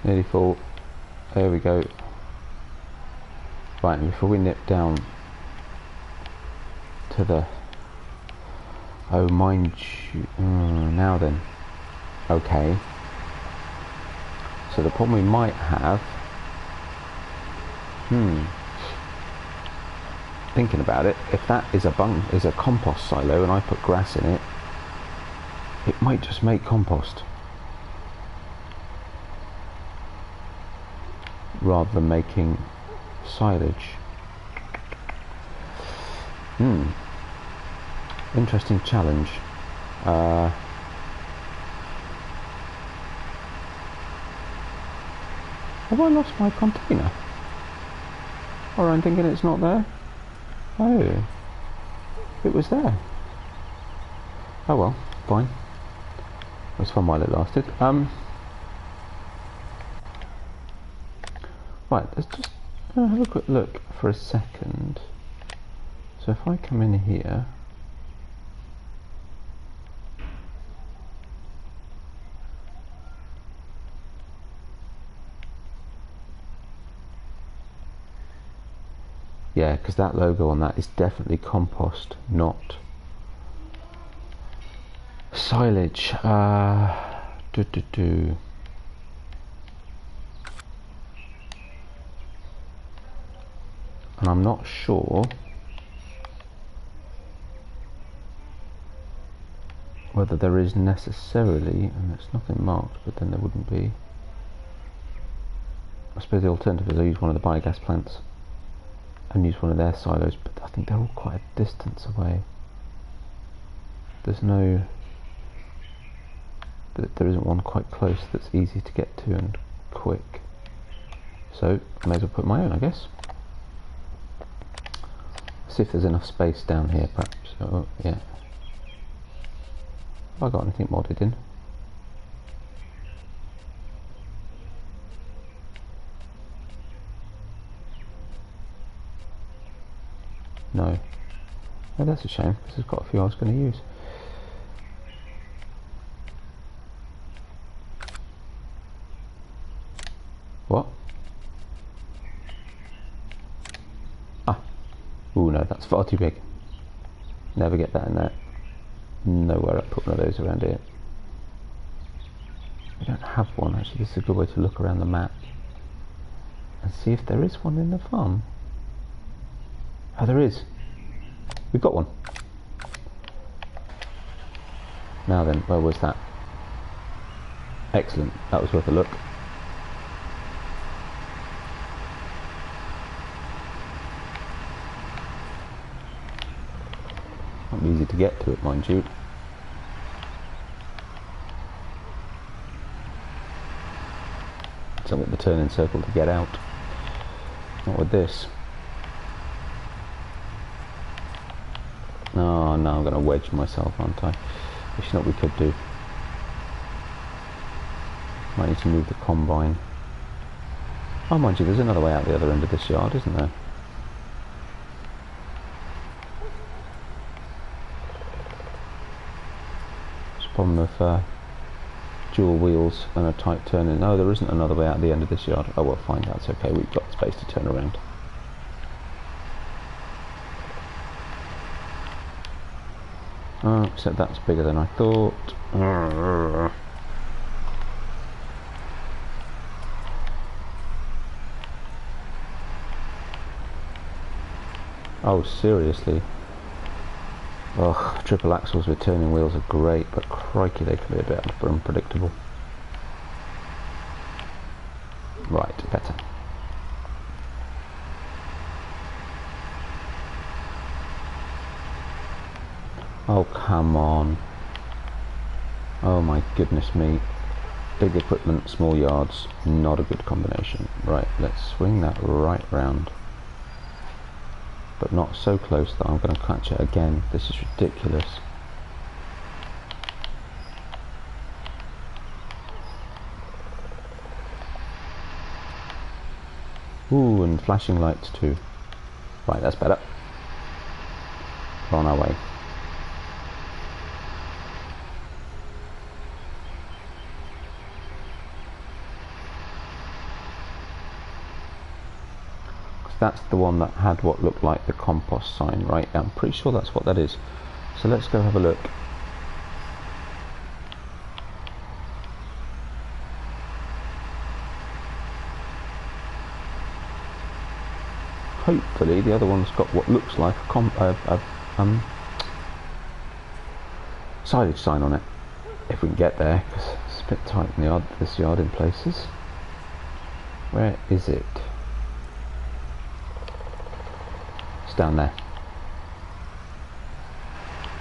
Nearly full. There we go. Right, and before we nip down to the... Oh, mind you... now then. Okay. So the problem we might have... Thinking about it, if that is a compost silo and I put grass in it, it might just make compost. Rather than making silage. Interesting challenge. Have I lost my container? Or I'm thinking it's not there? Oh, it was there. Oh well, fine. It was fun while it lasted. Right, let's just have a quick look for a second. So if I come in here, yeah, because that logo on that is definitely compost, not silage. And I'm not sure whether there is necessarily, and there's nothing marked, but then there wouldn't be. I suppose the alternative is I use one of the biogas plants and use one of their silos, but I think they're all quite a distance away. There's no, there isn't one quite close that's easy to get to and quick. So I may as well put my own, I guess. See if there's enough space down here, perhaps. Oh, yeah. Have I got anything modded in? No. Oh, that's a shame, because there's got a few I was going to use. What? Ah. Ooh, no, that's far too big. Never get that in there. Nowhere I put one of those around here. We don't have one, actually. This is a good way to look around the map and see if there is one in the farm. Oh, there is. We've got one. Now then, where was that? Excellent. That was worth a look. Not easy to get to it, mind you. Something to turn in circle to get out. Not with this. Oh, now I'm going to wedge myself, aren't I? Which is not what we could do. Might need to move the combine. Oh, mind you, there's another way out the other end of this yard, isn't there? It's a problem of dual wheels and a tight turn in. No, there isn't another way out the end of this yard. Oh well, fine, that's okay. We've got space to turn around. Oh, except that's bigger than I thought. Oh, seriously? Ugh, triple axles with turning wheels are great, but crikey, they can be a bit unpredictable. Right, better. Oh, come on. Oh my goodness me. Big equipment, small yards, not a good combination. Right, let's swing that right round. But not so close that I'm going to catch it again. This is ridiculous. Ooh, and flashing lights too. Right, that's better. We're on our way. That's the one that had what looked like the compost sign, right? I'm pretty sure that's what that is. So let's go have a look. Hopefully the other one's got what looks like a silage sign on it. If we can get there, because it's a bit tight in the yard, this yard in places. Where is it? It's down there.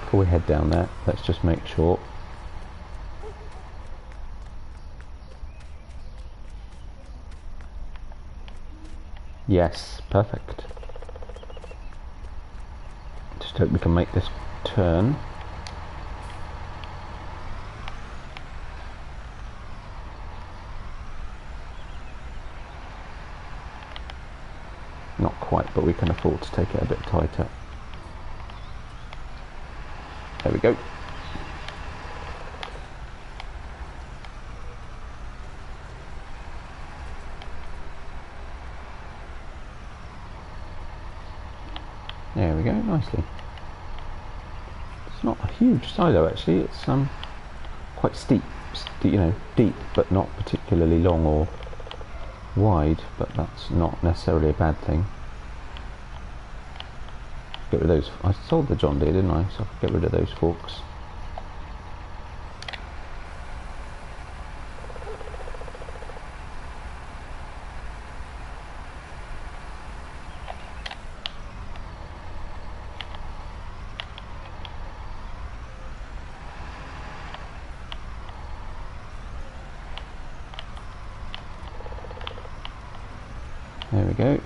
Before we head down there, let's just make sure. Yes, perfect. Just hope we can make this turn. Not quite, but we can afford to take it a bit tighter. There we go. There we go, nicely. It's not a huge silo actually, it's quite steep, you know, deep, but not particularly long or wide, but that's not necessarily a bad thing. Get rid of those. I sold the John Deere, didn't I? So I could get rid of those forks. There we go.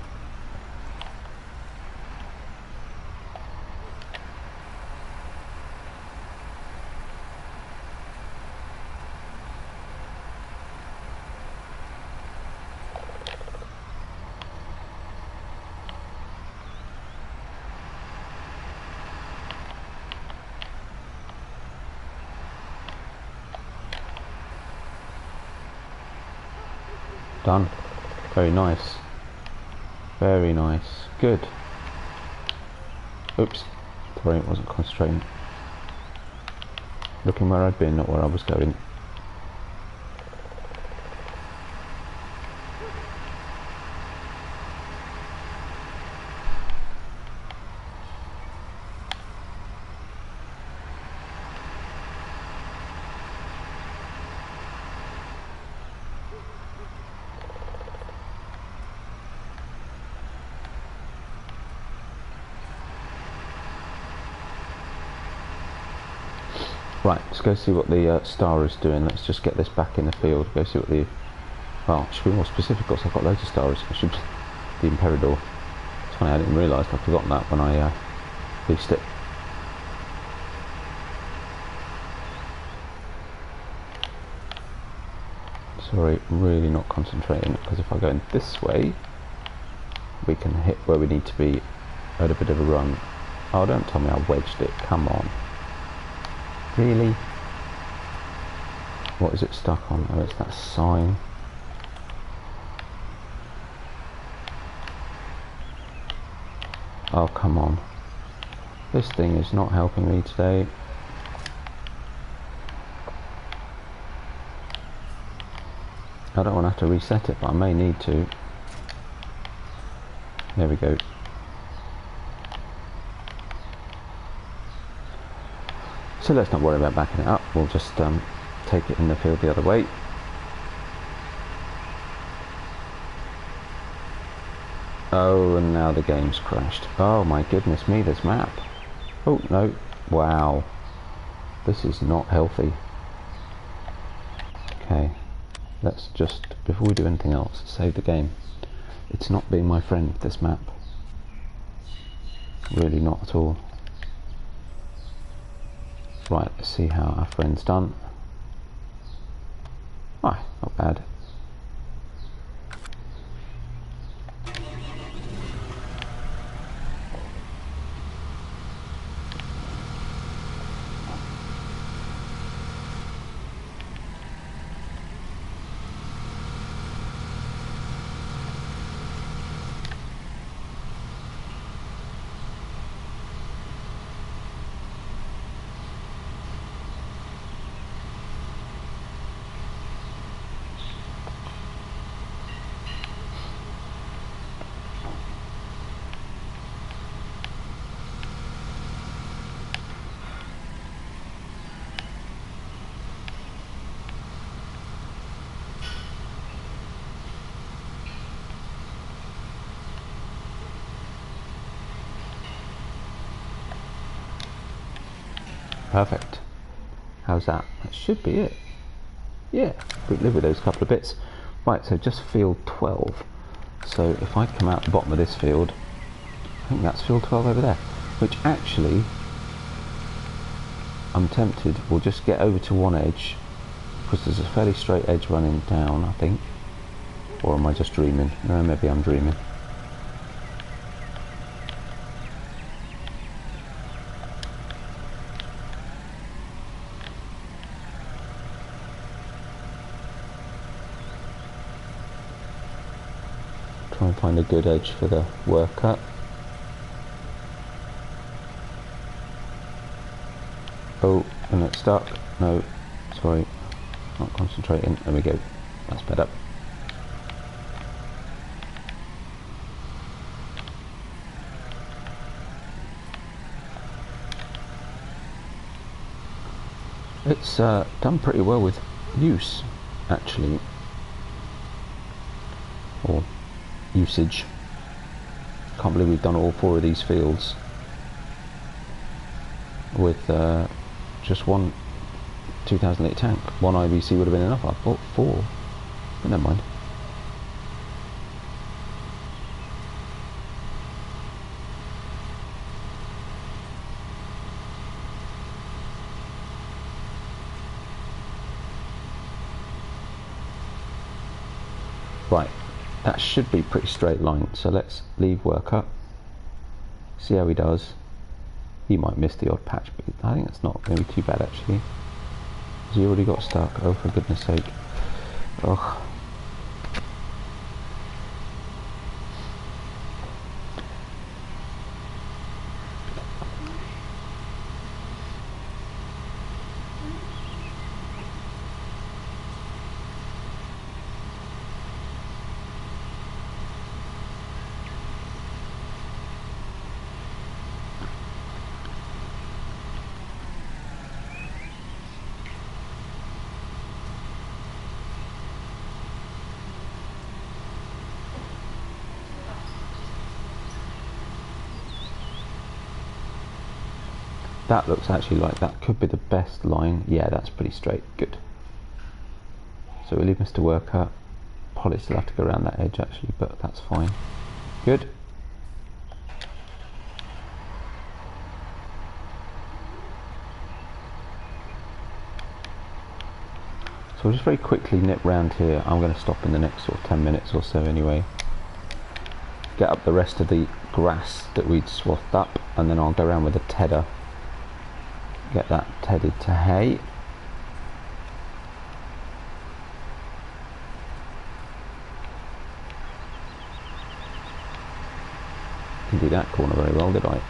Done. Very nice. Very nice. Good. Oops. Sorry, it wasn't concentrating. Looking where I'd been, not where I was going. Right, let's go see what the star is doing. Let's just get this back in the field. Go see what the... Well, should be more specific because I've got loads of stars. I should... The Imperador. It's funny, I didn't realise I'd forgotten that when I released it. Sorry, really not concentrating, because if I go in this way, we can hit where we need to be at a bit of a run. Oh, don't tell me I wedged it. Come on. Really? What is it stuck on? Oh, it's that sign. Oh, come on. This thing is not helping me today. I don't want to have to reset it, but I may need to. There we go. So let's not worry about backing it up, we'll just take it in the field the other way. Oh, and now the game's crashed. Oh my goodness me, this map. Oh no, wow. This is not healthy. Okay, let's just, before we do anything else, save the game. It's not being my friend, this map. Really not at all. Right, let's see how our friend's done. Ah, not bad. Perfect. How's that? That should be it. Yeah, we live with those couple of bits. Right, so just field 12. So if I come out the bottom of this field, I think that's field 12 over there, which actually, I'm tempted, we'll just get over to one edge, because there's a fairly straight edge running down, I think. Or am I just dreaming? No, maybe I'm dreaming. Try and find a good edge for the work cut. Oh, and it's stuck. No, sorry. not concentrating. There we go. That's better. It's done pretty well with use, actually, or usage. Can't believe we've done all 4 of these fields with just one 2000 litre tank. One IBC would have been enough. I bought 4, but never mind. Right, that should be pretty straight line, so let's leave work up, see how he does. He might miss the odd patch, but I think it's not going to be too bad actually. Has he already got stuck? Oh, for goodness sake. Ugh. That looks actually like that could be the best line. Yeah, that's pretty straight. Good. So we'll leave Mr. Worker. Probably still have to go around that edge actually, but that's fine. Good. So we'll just very quickly nip round here. I'm going to stop in the next sort of 10 minutes or so anyway. Get up the rest of the grass that we'd swathed up, and then I'll go around with a tedder. Get that tedded to hay. Didn't do that corner very well, did I?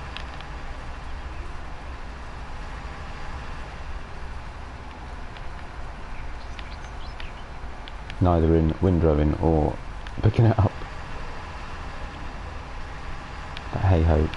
Neither in windrowing or picking it up. But hey ho.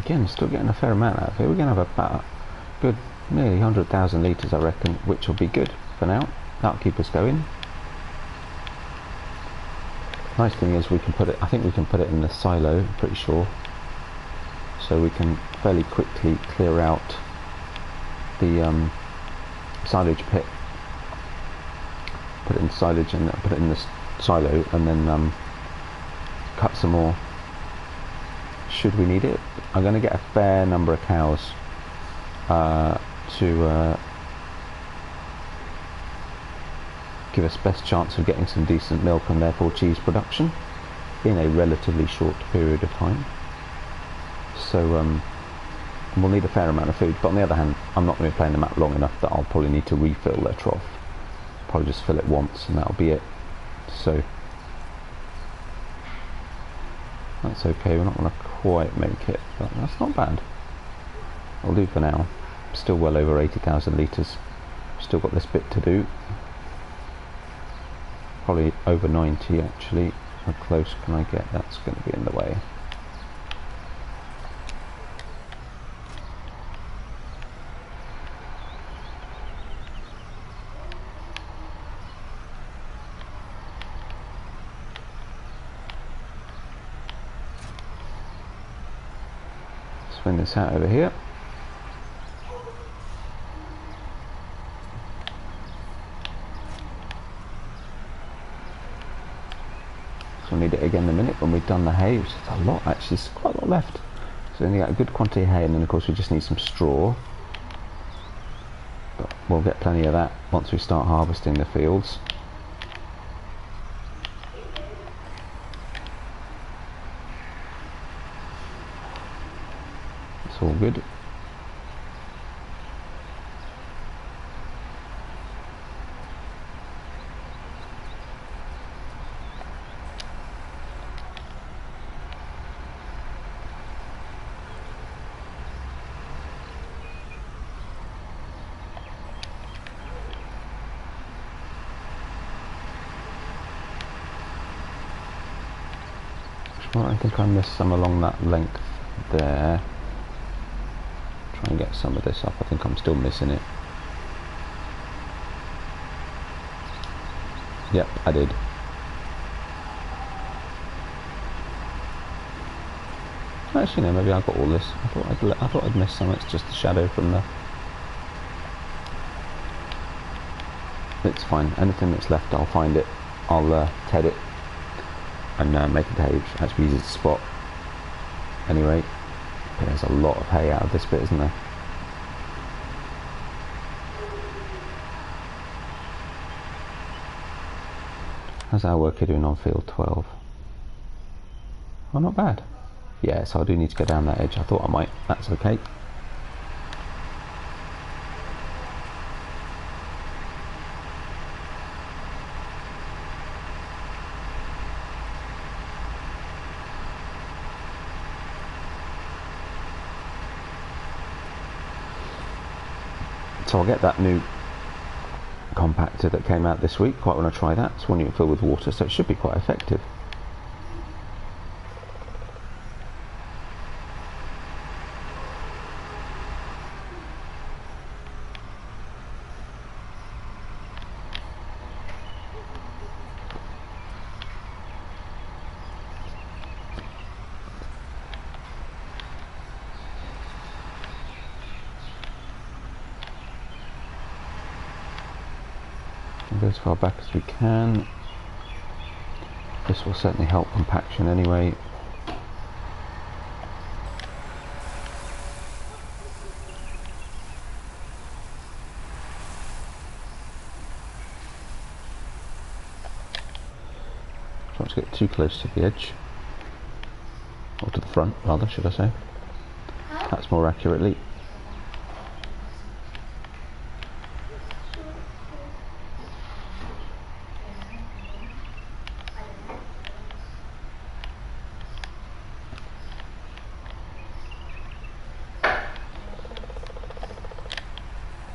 Again, still getting a fair amount out of here. We're going to have about a good nearly 100,000 litres, I reckon, which will be good for now. That'll keep us going. Nice thing is we can put it, I think we can put it in the silo, I'm pretty sure. So we can fairly quickly clear out the silage pit. Put it in silage and put it in the silo, and then cut some more should we need it. I'm going to get a fair number of cows to give us best chance of getting some decent milk and therefore cheese production in a relatively short period of time. So we'll need a fair amount of food, but on the other hand, I'm not going to be playing the map long enough that I'll probably need to refill their trough. Probably just fill it once and that'll be it. So that's okay. We're not going to quite make it, but that's not bad. I'll do for now. Still well over 80,000 litres. Still got this bit to do. Probably over 90 actually. How close can I get? That's going to be in the way. leveling this out over here. So we'll need it again in a minute when we've done the hay, which is a lot actually, there's quite a lot left. So we only got a good quantity of hay, and then of course we just need some straw. But we'll get plenty of that once we start harvesting the fields. It's all good. I think I missed some along that length there. Try and get some of this up. I think I'm still missing it. Yep, I did. Actually, no, maybe I got all this. I thought I'd missed some. It's just the shadow from the. It's fine. Anything that's left, I'll find it. I'll ted it. And make it hay, which is actually easy to spot. Anyway, there's a lot of hay out of this bit, isn't there? How's our worker doing on field 12? Oh, not bad. Yeah, so I do need to go down that edge. I thought I might. That's okay. So I'll get that new compactor that came out this week. Quite want to try that. It's one you can fill with water, so it should be quite effective. Go as far back as we can. This will certainly help compaction anyway. Try not to get too close to the edge, or to the front rather, should I say. That's more accurately.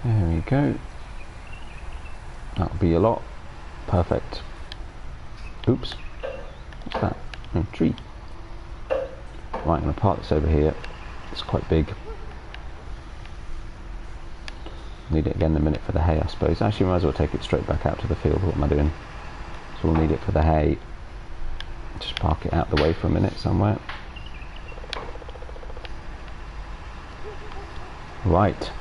There we go. That'll be a lot. Perfect. Oops. What's that? Oh, tree. Right, I'm going to park this over here. It's quite big. Need it again in a minute for the hay, I suppose. Actually, might as well take it straight back out to the field. What am I doing? So we'll need it for the hay. Just park it out the way for a minute somewhere. Right.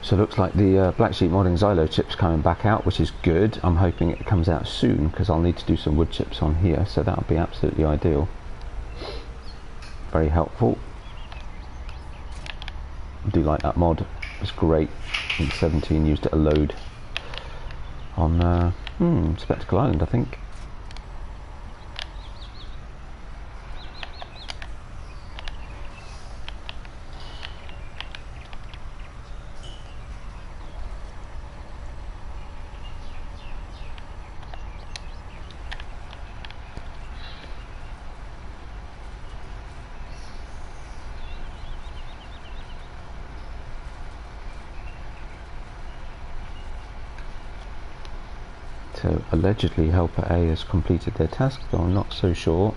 So it looks like the Black Sheep Modding Xylo chip's coming back out, which is good. I'm hoping it comes out soon because I'll need to do some wood chips on here, so that'll be absolutely ideal. Very helpful. I do like that mod. It's great. In 17 used it a load on Spectacle Island, I think. So allegedly Helper A has completed their task, though I'm not so sure.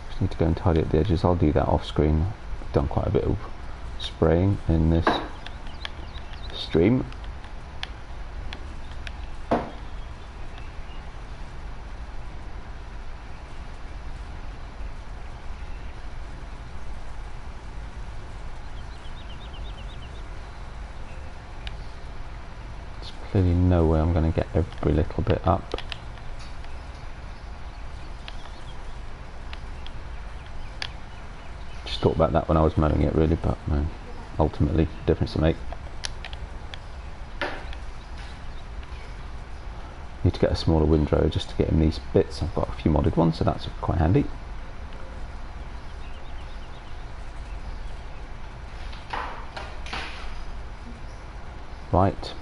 Just need to go and tidy up the edges. I'll do that off screen. I've done quite a bit of spraying in this stream. clearly no way I'm going to get every little bit up. Just thought about that when I was mowing it really, but ultimately difference to make. Need to get a smaller windrow just to get in these bits. I've got a few modded ones, so that's quite handy. Right.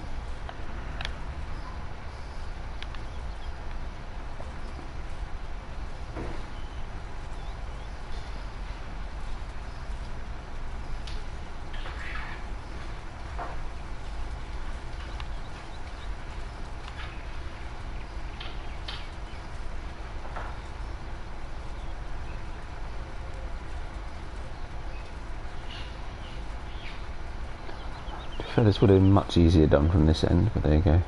So this would have been much easier done from this end, but there you go.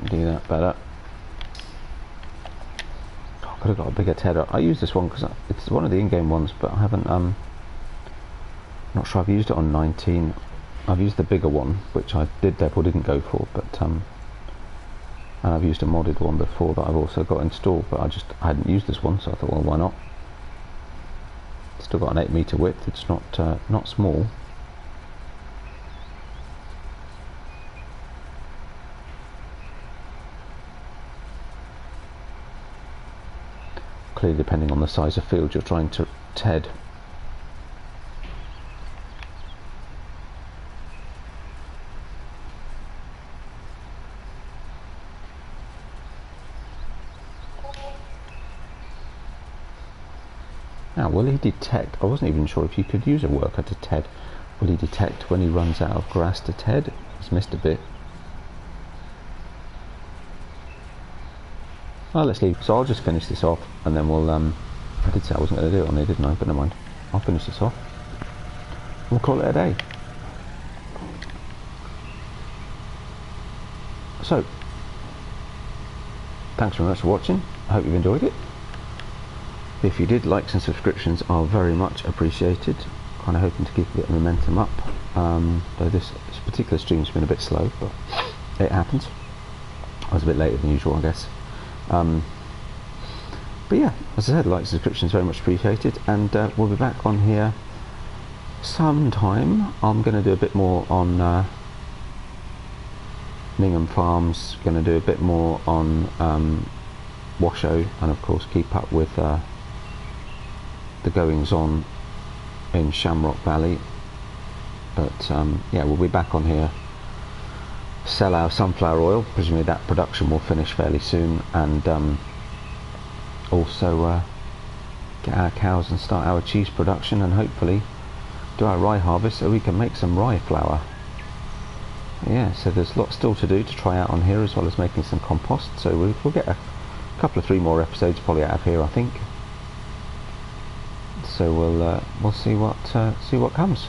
Do that better. I could have got a bigger tedder. I use this one because it's one of the in-game ones, but I haven't. Not sure I've used it on 19. I've used the bigger one, which I didn't go for, but and I've used a modded one before that I've also got installed, but I hadn't used this one, so I thought, well, why not? Still got an 8 meter width. It's not small. Clearly, depending on the size of field you're trying to ted. Now, will he detect? I wasn't even sure if you could use a worker to ted. Will he detect when he runs out of grass to ted? He's missed a bit. Well, let's leave. So I'll just finish this off, and then we'll. I did say I wasn't going to do it on there, didn't I? But never mind. I'll finish this off. We'll call it a day. So, thanks very much for watching. I hope you've enjoyed it. If you did, likes and subscriptions are very much appreciated. Kind of hoping to keep a bit of momentum up. Though this particular stream's been a bit slow, but it happens. I was a bit later than usual, I guess. But yeah, as I said, likes and subscriptions very much appreciated, and we'll be back on here sometime. I'm going to do a bit more on Ningham Farms, going to do a bit more on Washoe, and of course keep up with the goings on in Shamrock Valley. But yeah, we'll be back on here, sell our sunflower oil, presumably that production will finish fairly soon, and also get our cows and start our cheese production, and hopefully do our rye harvest so we can make some rye flour. Yeah, so there's lots still to do to try out on here, as well as making some compost, so we'll get a couple of 3 more episodes probably out of here, I think. So we'll see what comes.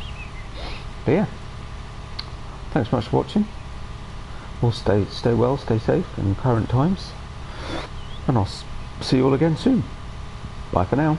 But yeah, thanks so much for watching. We'll stay well, stay safe in current times, and I'll see you all again soon. Bye for now.